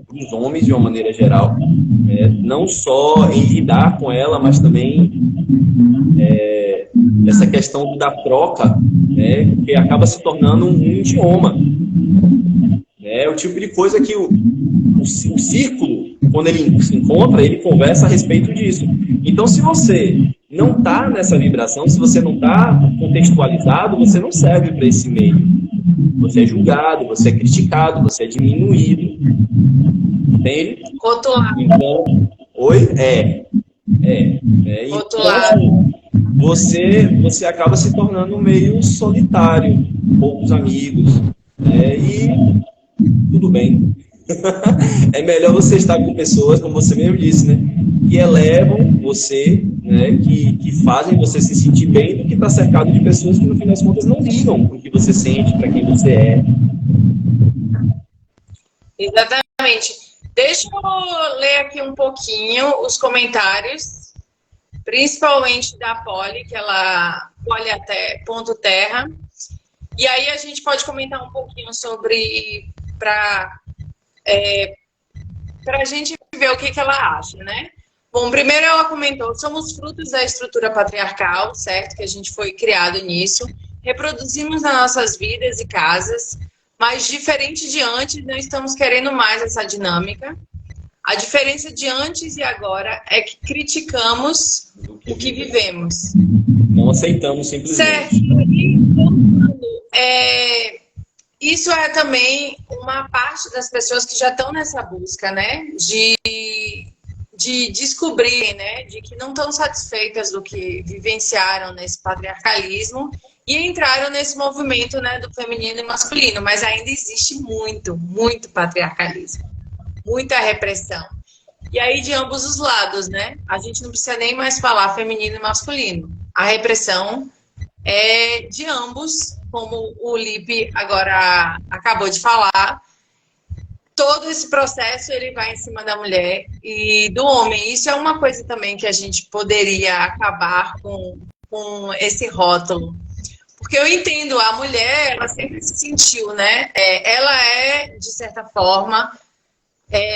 Speaker 2: para os homens de uma maneira geral, não só em lidar com ela, mas também essa questão da troca, que acaba se tornando um idioma. É o tipo de coisa que o círculo, quando ele se encontra, ele conversa a respeito disso. Então, se você não está nessa vibração, se você não está contextualizado, você não serve para esse meio. Você é julgado, você é criticado, você é diminuído. Entende?
Speaker 1: Rotulado.
Speaker 2: Então, Então, você acaba se tornando meio solitário, poucos amigos. E tudo bem. É melhor você estar com pessoas, como você mesmo disse, que elevam você, que fazem você se sentir bem, do que estar cercado de pessoas que, no fim das contas, não ligam para o que você sente, para quem você é.
Speaker 1: Exatamente. Deixa eu ler aqui um pouquinho os comentários, principalmente da Polly, que ela Polly até ponto terra. E aí a gente pode comentar um pouquinho sobre, para para a gente ver o que ela acha, né? Bom, primeiro ela comentou, somos frutos da estrutura patriarcal, certo? Que a gente foi criado nisso. Reproduzimos nas nossas vidas e casas, mas diferente de antes, não estamos querendo mais essa dinâmica. A diferença de antes e agora é que criticamos o que vivemos.
Speaker 2: Não aceitamos simplesmente.
Speaker 1: Certo. Então, isso é também uma parte das pessoas que já estão nessa busca, né? De descobrirem, né? De que não estão satisfeitas do que vivenciaram nesse patriarcalismo e entraram nesse movimento, né, do feminino e masculino. Mas ainda existe muito, muito patriarcalismo. Muita repressão. E aí, de ambos os lados, né? A gente não precisa nem mais falar feminino e masculino. A repressão é de ambos, como o Lipe agora acabou de falar. Todo esse processo, ele vai em cima da mulher e do homem. Isso é uma coisa também que a gente poderia acabar com esse rótulo. Porque eu entendo, a mulher, ela sempre se sentiu, né? Ela é, de certa forma,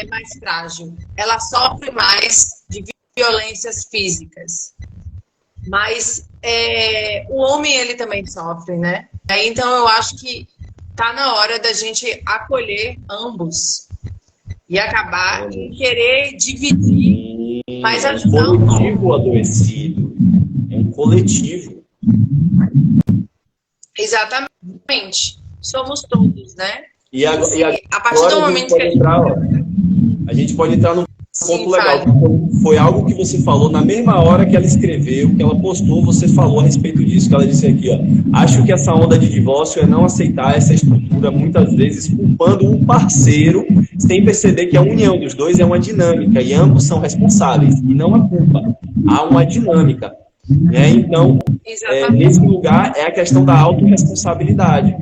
Speaker 1: mais frágil. Ela sofre mais de violências físicas. Mas o homem, ele também sofre, né? Então, eu acho que tá na hora da gente acolher ambos e acabar em querer dividir, mas ajudar.
Speaker 2: É um coletivo adoecido. É um coletivo.
Speaker 1: Exatamente. Somos todos, né?
Speaker 2: E a
Speaker 1: partir do momento que
Speaker 2: a gente pode entrar num ponto legal. Foi algo que você falou na mesma hora que ela escreveu, que ela postou, você falou a respeito disso, que ela disse aqui, ó, acho que essa onda de divórcio é não aceitar essa estrutura, muitas vezes culpando um parceiro, sem perceber que a união dos dois é uma dinâmica, e ambos são responsáveis, e não a culpa. Há uma dinâmica. Então, nesse lugar é a questão da autorresponsabilidade.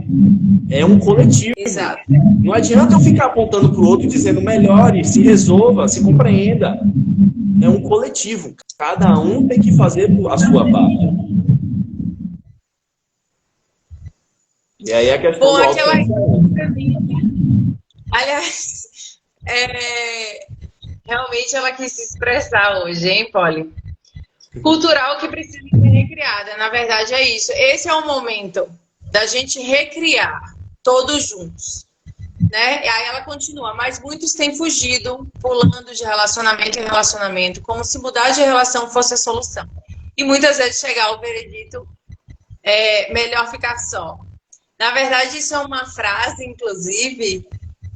Speaker 2: É um coletivo.
Speaker 1: Exato.
Speaker 2: Não adianta eu ficar apontando para o outro dizendo melhore, se resolva, se compreenda. É um coletivo. Cada um tem que fazer a sua parte. E aí a questão do
Speaker 1: Aliás, realmente ela quis se expressar hoje, hein, Polly? Cultural que precisa ser recriada. Na verdade, é isso. Esse é o momento da gente recriar todos juntos, né? E aí ela continua, mas muitos têm fugido, pulando de relacionamento em relacionamento, como se mudar de relação fosse a solução. E muitas vezes chegar ao veredito, melhor ficar só. Na verdade, isso é uma frase, inclusive,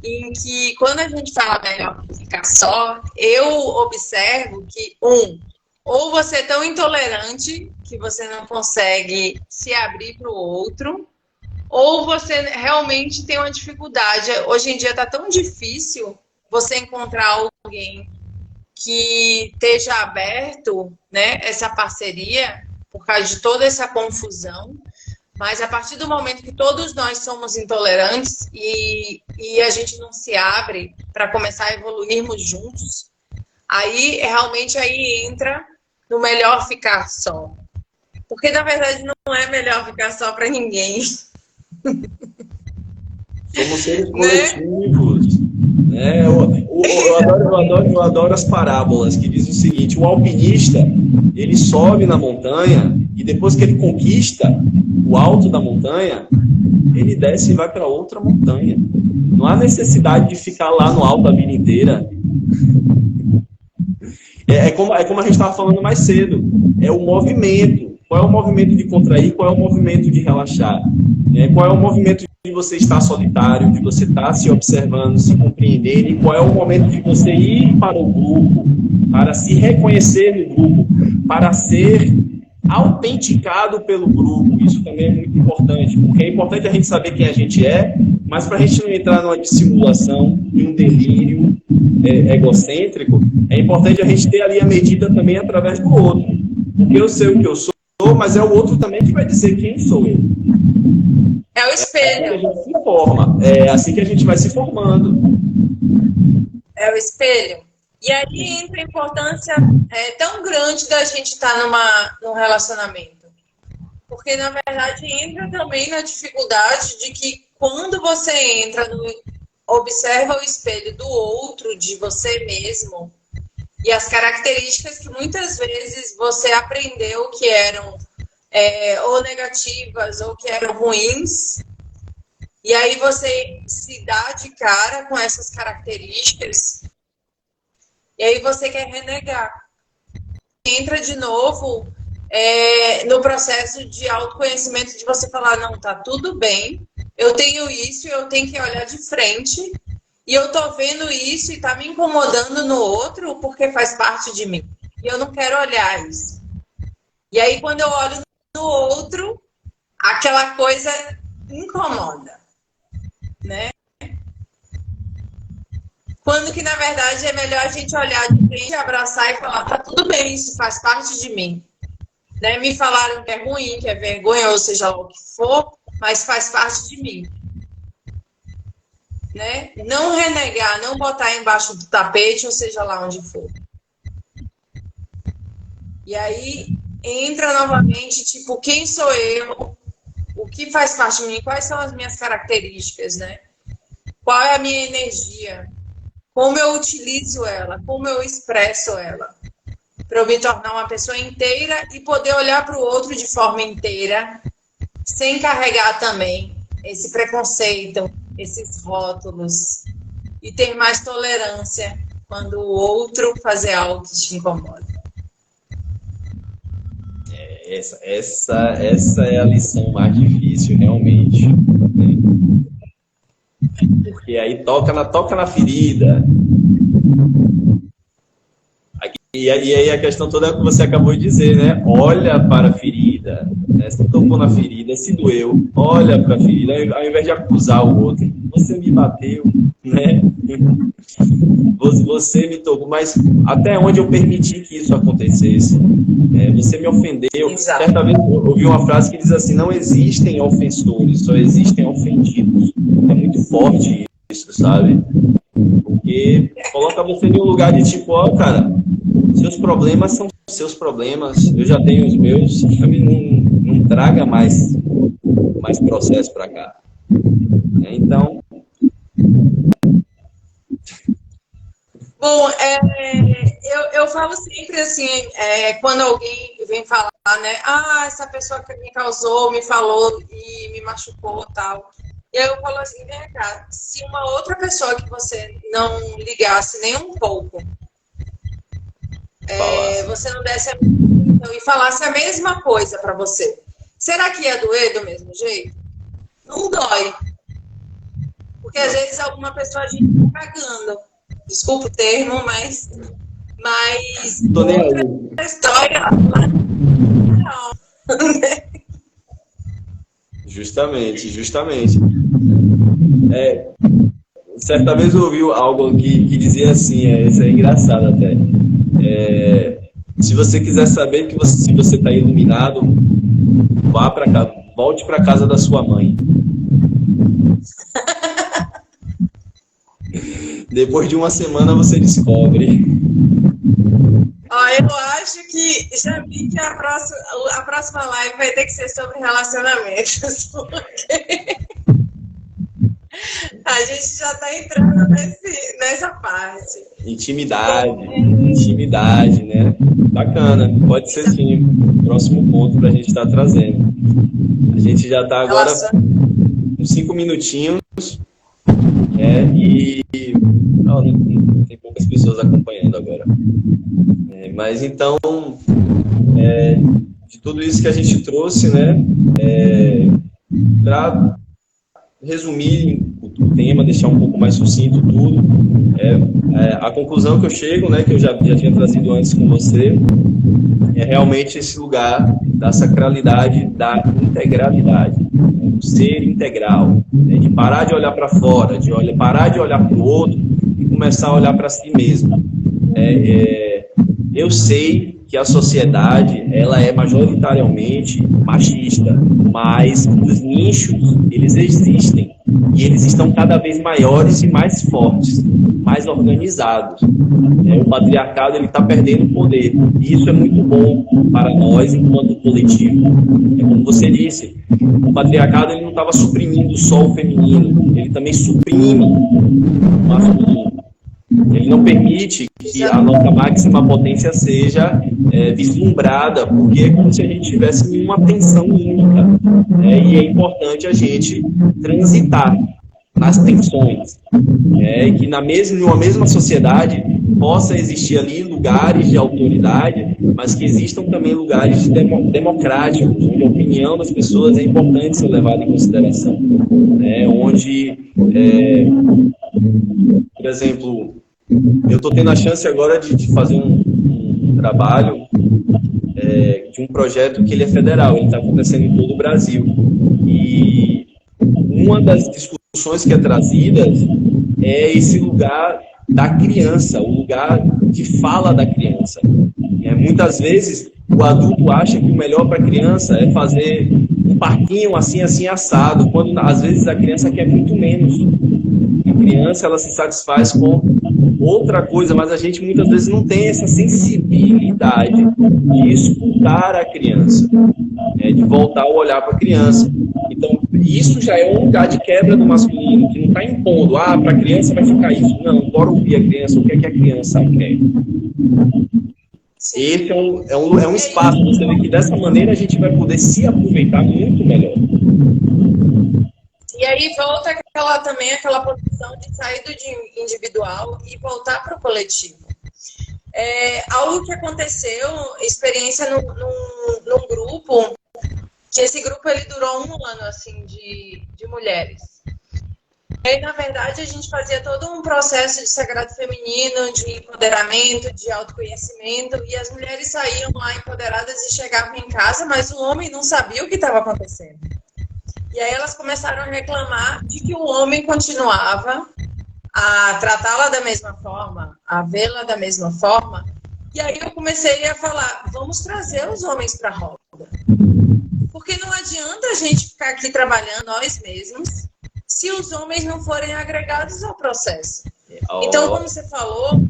Speaker 1: em que quando a gente fala melhor ficar só, eu observo que, ou você é tão intolerante que você não consegue se abrir para o outro, ou você realmente tem uma dificuldade. Hoje em dia está tão difícil você encontrar alguém que esteja aberto, né, essa parceria, por causa de toda essa confusão. Mas a partir do momento que todos nós somos intolerantes e a gente não se abre para começar a evoluirmos juntos, aí realmente entra no melhor ficar só. Porque, na verdade, não é melhor ficar só para ninguém.
Speaker 2: Somos seres coletivos. Né? Eu adoro as parábolas que dizem o seguinte: o alpinista, ele sobe na montanha e depois que ele conquista o alto da montanha, ele desce e vai para outra montanha. Não há necessidade de ficar lá no alto a vida inteira. É como a gente estava falando mais cedo. É o movimento. Qual é o movimento de contrair? Qual é o movimento de relaxar? Qual é o movimento de você estar solitário, de você estar se observando, se compreendendo? E qual é o momento de você ir para o grupo, para se reconhecer no grupo, para ser autenticado pelo grupo? Isso também é muito importante, porque é importante a gente saber quem a gente é, mas para a gente não entrar numa dissimulação, em um delírio egocêntrico, é importante a gente ter ali a medida também através do outro. Porque eu sei o que eu sou, mas é o outro também que vai dizer quem sou eu.
Speaker 1: É o espelho.
Speaker 2: É assim que a gente se forma. É assim que a gente vai se formando.
Speaker 1: É o espelho. E aí entra a importância tão grande da gente estar num relacionamento. Porque, na verdade, entra também na dificuldade de que quando você entra observa o espelho do outro, de você mesmo, e as características que muitas vezes você aprendeu que eram ou negativas ou que eram ruins, e aí você se dá de cara com essas características, e aí você quer renegar. Entra de novo no processo de autoconhecimento, de você falar, não, tá tudo bem, eu tenho isso, eu tenho que olhar de frente, e eu tô vendo isso e tá me incomodando no outro porque faz parte de mim. E eu não quero olhar isso. E aí, quando eu olho no outro, aquela coisa incomoda, né? Quando que, na verdade, é melhor a gente olhar de frente, abraçar e falar, tá tudo bem, isso faz parte de mim. Né? Me falaram que é ruim, que é vergonha, ou seja lá o que for, mas faz parte de mim. Né? Não renegar, não botar embaixo do tapete, ou seja lá onde for. E aí entra novamente, tipo, quem sou eu? O que faz parte de mim? Quais são as minhas características, né? Qual é a minha energia? Como eu utilizo ela? Como eu expresso ela? Para eu me tornar uma pessoa inteira e poder olhar para o outro de forma inteira, sem carregar também esse preconceito, esses rótulos, e ter mais tolerância quando o outro fazer algo que te incomoda.
Speaker 2: Essa é a lição mais difícil, realmente. Né? Porque aí toca na ferida. E aí a questão toda é o que você acabou de dizer, né? Olha para a ferida, né? Se tocou na ferida, se doeu, olha para a ferida, ao invés de acusar o outro. Você me bateu, né? Você me tocou, mas até onde eu permiti que isso acontecesse? Você me ofendeu.
Speaker 1: Exato.
Speaker 2: Certa vez eu ouvi uma frase que diz assim, não existem ofensores, só existem ofendidos. É muito forte isso, sabe? Porque coloca você em um lugar de tipo, ó, cara, seus problemas são seus problemas, eu já tenho os meus, não traga mais processo para cá. Então...
Speaker 1: Bom, eu falo sempre assim, quando alguém vem falar, né? Ah, essa pessoa que me causou, me falou e me machucou, tal. E aí eu falo assim, vem cá, se uma outra pessoa que você não ligasse nem um pouco, você não desse a então, e falasse a mesma coisa para você, será que ia doer do mesmo jeito? Não dói. Porque às vezes alguma pessoa a gente tá cagando. Desculpa o termo, mas
Speaker 2: tô nem aí.
Speaker 1: outra história não.
Speaker 2: Justamente. Certa vez eu ouvi algo que dizia assim, isso é engraçado até. Se você quiser saber se você está iluminado, vá para casa, volte para casa da sua mãe. Depois de uma semana você descobre.
Speaker 1: Eu acho que já vi que a próxima live vai ter que ser sobre relacionamentos, porque a gente já está entrando nessa parte.
Speaker 2: Intimidade, né? Bacana, pode ser sim. Próximo ponto para a gente estar trazendo. A gente já está agora com 5 minutinhos. Tem poucas pessoas acompanhando agora. Mas então, de tudo isso que a gente trouxe, né, para resumir o tema, deixar um pouco mais sucinto tudo, a conclusão que eu chego, né, que eu já tinha trazido antes com você, é realmente esse lugar da sacralidade, da integralidade, do ser integral, né, de parar de olhar para fora, parar de olhar para o outro e começar a olhar para si mesmo. Eu sei que a sociedade ela é majoritariamente machista, mas os nichos eles existem e eles estão cada vez maiores e mais fortes, mais organizados. O patriarcado ele está perdendo poder e isso é muito bom para nós enquanto coletivo. Como você disse, patriarcado ele não estava suprimindo só o feminino, ele também suprime o masculino. Ele não permite que a nossa máxima potência seja vislumbrada, porque é como se a gente tivesse uma tensão única. E é importante a gente transitar nas tensões. Que numa mesma sociedade possa existir ali lugares de autoridade, mas que existam também lugares democráticos, onde a opinião das pessoas é importante ser levada em consideração. Onde, por exemplo, eu estou tendo a chance agora de fazer um trabalho de um projeto que ele é federal, ele está acontecendo em todo o Brasil. E uma das discussões que é trazida é esse lugar da criança, o lugar de fala da criança. Muitas vezes o adulto acha que o melhor para a criança é fazer um parquinho assim, assim, assado, quando às vezes a criança quer muito menos. A criança ela se satisfaz com outra coisa, mas a gente muitas vezes não tem essa sensibilidade de escutar a criança, de voltar o olhar para a criança. Então, isso já é um lugar de quebra do masculino, que não está impondo, para a criança vai ficar isso. Não, bora ouvir a criança, o que é que a criança quer. Esse é um espaço, você vê que dessa maneira a gente vai poder se aproveitar muito melhor.
Speaker 1: E aí volta aquela posição de sair do individual e voltar para o coletivo. Algo que aconteceu, experiência num grupo, que esse grupo ele durou 1 ano assim, de mulheres. E aí, na verdade, a gente fazia todo um processo de sagrado feminino, de empoderamento, de autoconhecimento, e as mulheres saíam lá empoderadas e chegavam em casa, mas o homem não sabia o que estava acontecendo. E aí elas começaram a reclamar de que o homem continuava a tratá-la da mesma forma, a vê-la da mesma forma. E aí eu comecei a falar, vamos trazer os homens para a roda. Porque não adianta a gente ficar aqui trabalhando nós mesmos se os homens não forem agregados ao processo. Então, como você falou,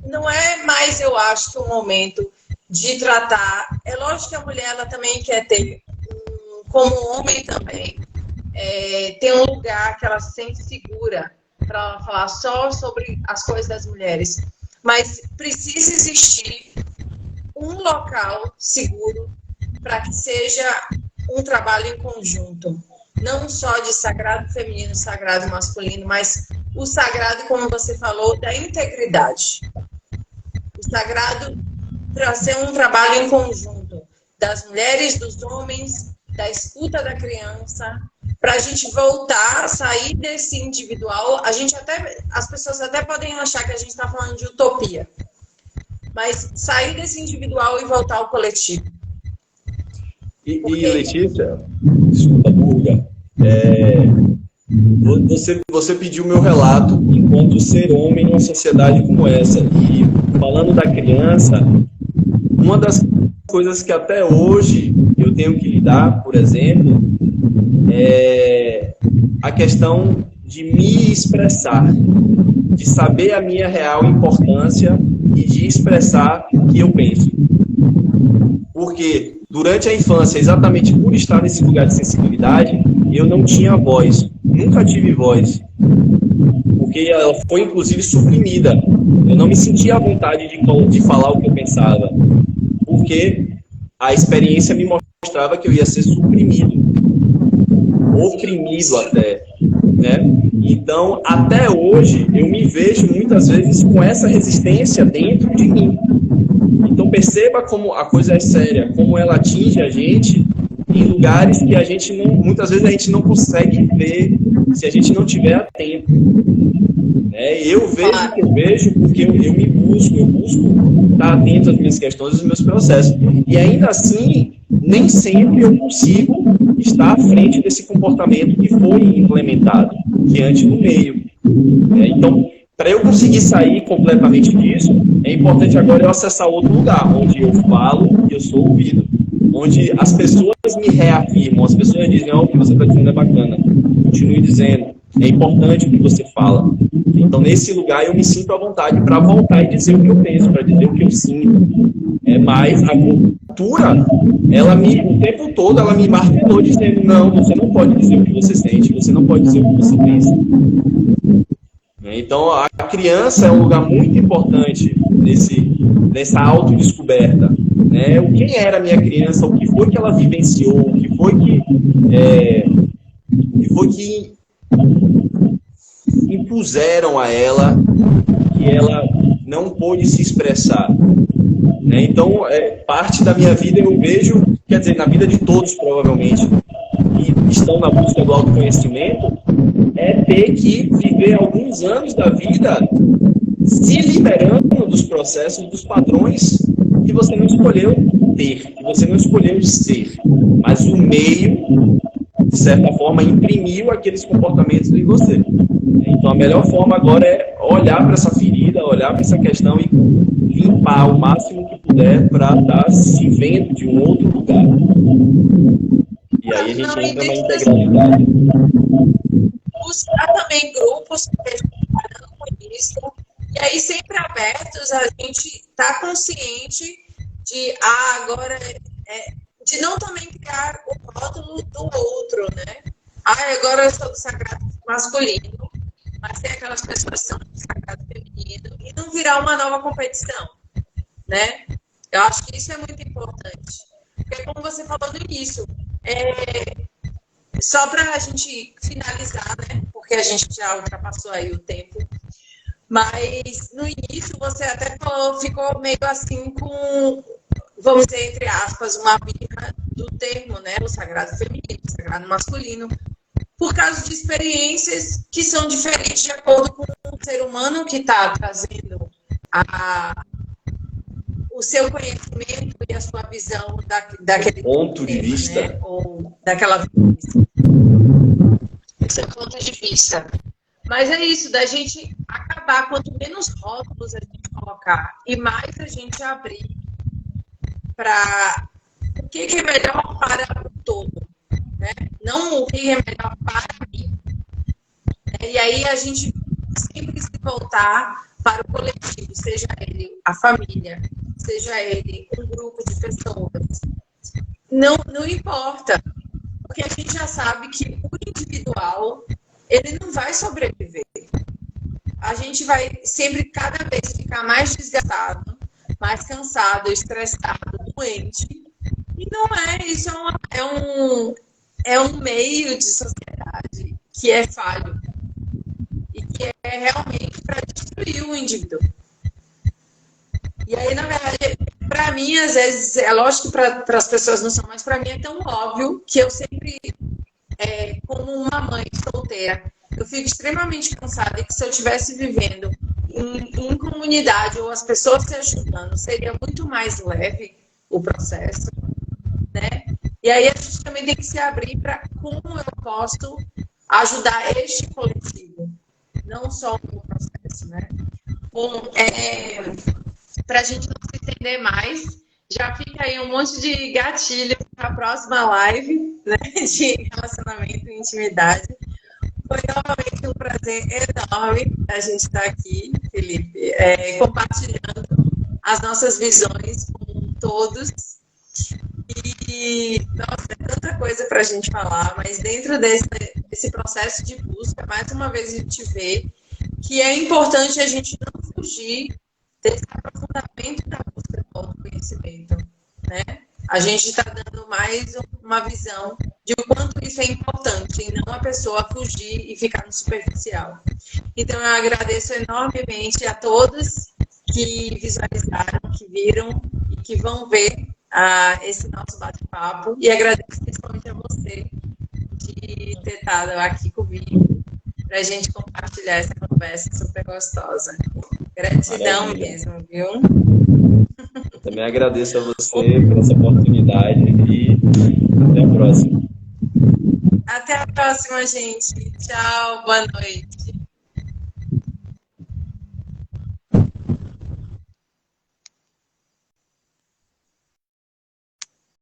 Speaker 1: não é mais, eu acho, que o momento de tratar. É lógico que a mulher ela também quer ter, como homem também, tem um lugar que ela se sente segura para ela falar só sobre as coisas das mulheres. Mas precisa existir um local seguro para que seja um trabalho em conjunto. Não só de sagrado feminino, sagrado masculino, mas o sagrado, como você falou, da integridade. O sagrado para ser um trabalho em conjunto das mulheres, dos homens, da escuta da criança, para a gente voltar a sair desse individual. As pessoas até podem achar que a gente está falando de utopia, mas sair desse individual e voltar ao coletivo.
Speaker 2: E Letícia, desculpa, Burga, você pediu meu relato enquanto ser homem numa sociedade como essa. E falando da criança, uma das coisas que até hoje eu tenho que lidar, por exemplo, é a questão de me expressar, de saber a minha real importância e de expressar o que eu penso. Porque durante a infância, exatamente por estar nesse lugar de sensibilidade, eu não tinha voz, nunca tive voz, porque ela foi inclusive suprimida. Eu não me sentia à vontade de falar o que eu pensava, porque a experiência me mostrava que eu ia ser suprimido, oprimido até, né? Então, até hoje, eu me vejo muitas vezes com essa resistência dentro de mim. Então, perceba como a coisa é séria, como ela atinge a gente em lugares que a gente não, muitas vezes a gente não consegue ver se a gente não tiver atento. Eu vejo o que eu vejo porque eu me busco, estar atento às minhas questões, aos meus processos. E ainda assim, nem sempre eu consigo estar à frente desse comportamento que foi implementado diante do meio. Então, para eu conseguir sair completamente disso, é importante agora eu acessar outro lugar, onde eu falo e eu sou ouvido. Onde as pessoas me reafirmam, as pessoas dizem, o que você está dizendo é bacana, continue dizendo. é importante o que você fala. Então, nesse lugar, eu me sinto à vontade para voltar e dizer o que eu penso, para dizer o que eu sinto. Mas a cultura, o tempo todo, ela me martelou dizendo, não, você não pode dizer o que você sente, você não pode dizer o que você pensa. Então, a criança é um lugar muito importante nessa autodescoberta. Né? Quem era a minha criança, o que foi que ela vivenciou, o que foi que impuseram a ela que ela não pôde se expressar. Né? Então, parte da minha vida eu vejo, quer dizer, na vida de todos provavelmente, que estão na busca do autoconhecimento, é ter que viver alguns anos da vida se liberando dos processos, dos padrões que você não escolheu ter, que você não escolheu ser. Mas o meio, de certa forma, imprimiu aqueles comportamentos em você. Então, a melhor forma agora é olhar para essa ferida, olhar para essa questão e limpar o máximo que puder para estar se vendo de um outro lugar. E aí a gente entra na integralidade.
Speaker 1: Buscar também grupos que estejam trabalhando com isso. E aí, sempre abertos, a gente está consciente de agora de não também criar o rótulo do outro, né? Agora eu sou do sagrado masculino, mas tem aquelas pessoas que são do sagrado feminino, e não virar uma nova competição, né? Eu acho que isso é muito importante. Porque, como você falou no início, só para a gente finalizar, né? Porque a gente já ultrapassou aí o tempo. Mas no início você até ficou meio assim com, vamos dizer, entre aspas, uma birra do termo, né? O sagrado feminino, o sagrado masculino, por causa de experiências que são diferentes de acordo com o ser humano que está trazendo o seu conhecimento e a sua visão daquele
Speaker 2: ponto de vista,
Speaker 1: né? Ou daquela vivência. O seu ponto de vista. Mas é isso, da gente acabar, quanto menos rótulos a gente colocar e mais a gente abrir para o que é melhor para o todo, né? Não o que é melhor para mim. E aí a gente sempre se voltar para o coletivo, seja ele a família, seja ele um grupo de pessoas. Não importa, porque a gente já sabe que o individual ele não vai sobreviver. A gente vai sempre, cada vez, ficar mais desgastado, mais cansado, estressado, doente. E não isso é um meio de sociedade que é falho. E que é realmente para destruir o indivíduo. E aí, na verdade, para mim, às vezes, é lógico que para as pessoas não são, mas para mim é tão óbvio que eu sempre... como uma mãe solteira, eu fico extremamente cansada e que se eu estivesse vivendo em comunidade ou as pessoas se ajudando, seria muito mais leve o processo, né? E aí a gente também tem que se abrir para como eu posso ajudar este coletivo, não só o processo, né? Para a gente não se entender mais, já fica aí um monte de gatilho para a próxima live, né, de relacionamento e intimidade. Foi novamente um prazer enorme a gente estar aqui, Felipe, compartilhando as nossas visões com todos. E, nossa, é tanta coisa para a gente falar, mas dentro desse processo de busca, mais uma vez a gente vê que é importante a gente não fugir desse aprofundamento da busca do autoconhecimento, né? A gente está dando mais uma visão de o quanto isso é importante, e não a pessoa fugir e ficar no superficial. Então, eu agradeço enormemente a todos que visualizaram, que viram e que vão ver esse nosso bate-papo. E agradeço principalmente a você de ter estado aqui comigo para a gente compartilhar essa conversa super gostosa. Gratidão. Maravilha. Mesmo, viu?
Speaker 2: Eu também agradeço a você por essa oportunidade e até a próxima.
Speaker 1: Até a próxima, gente. Tchau, boa noite.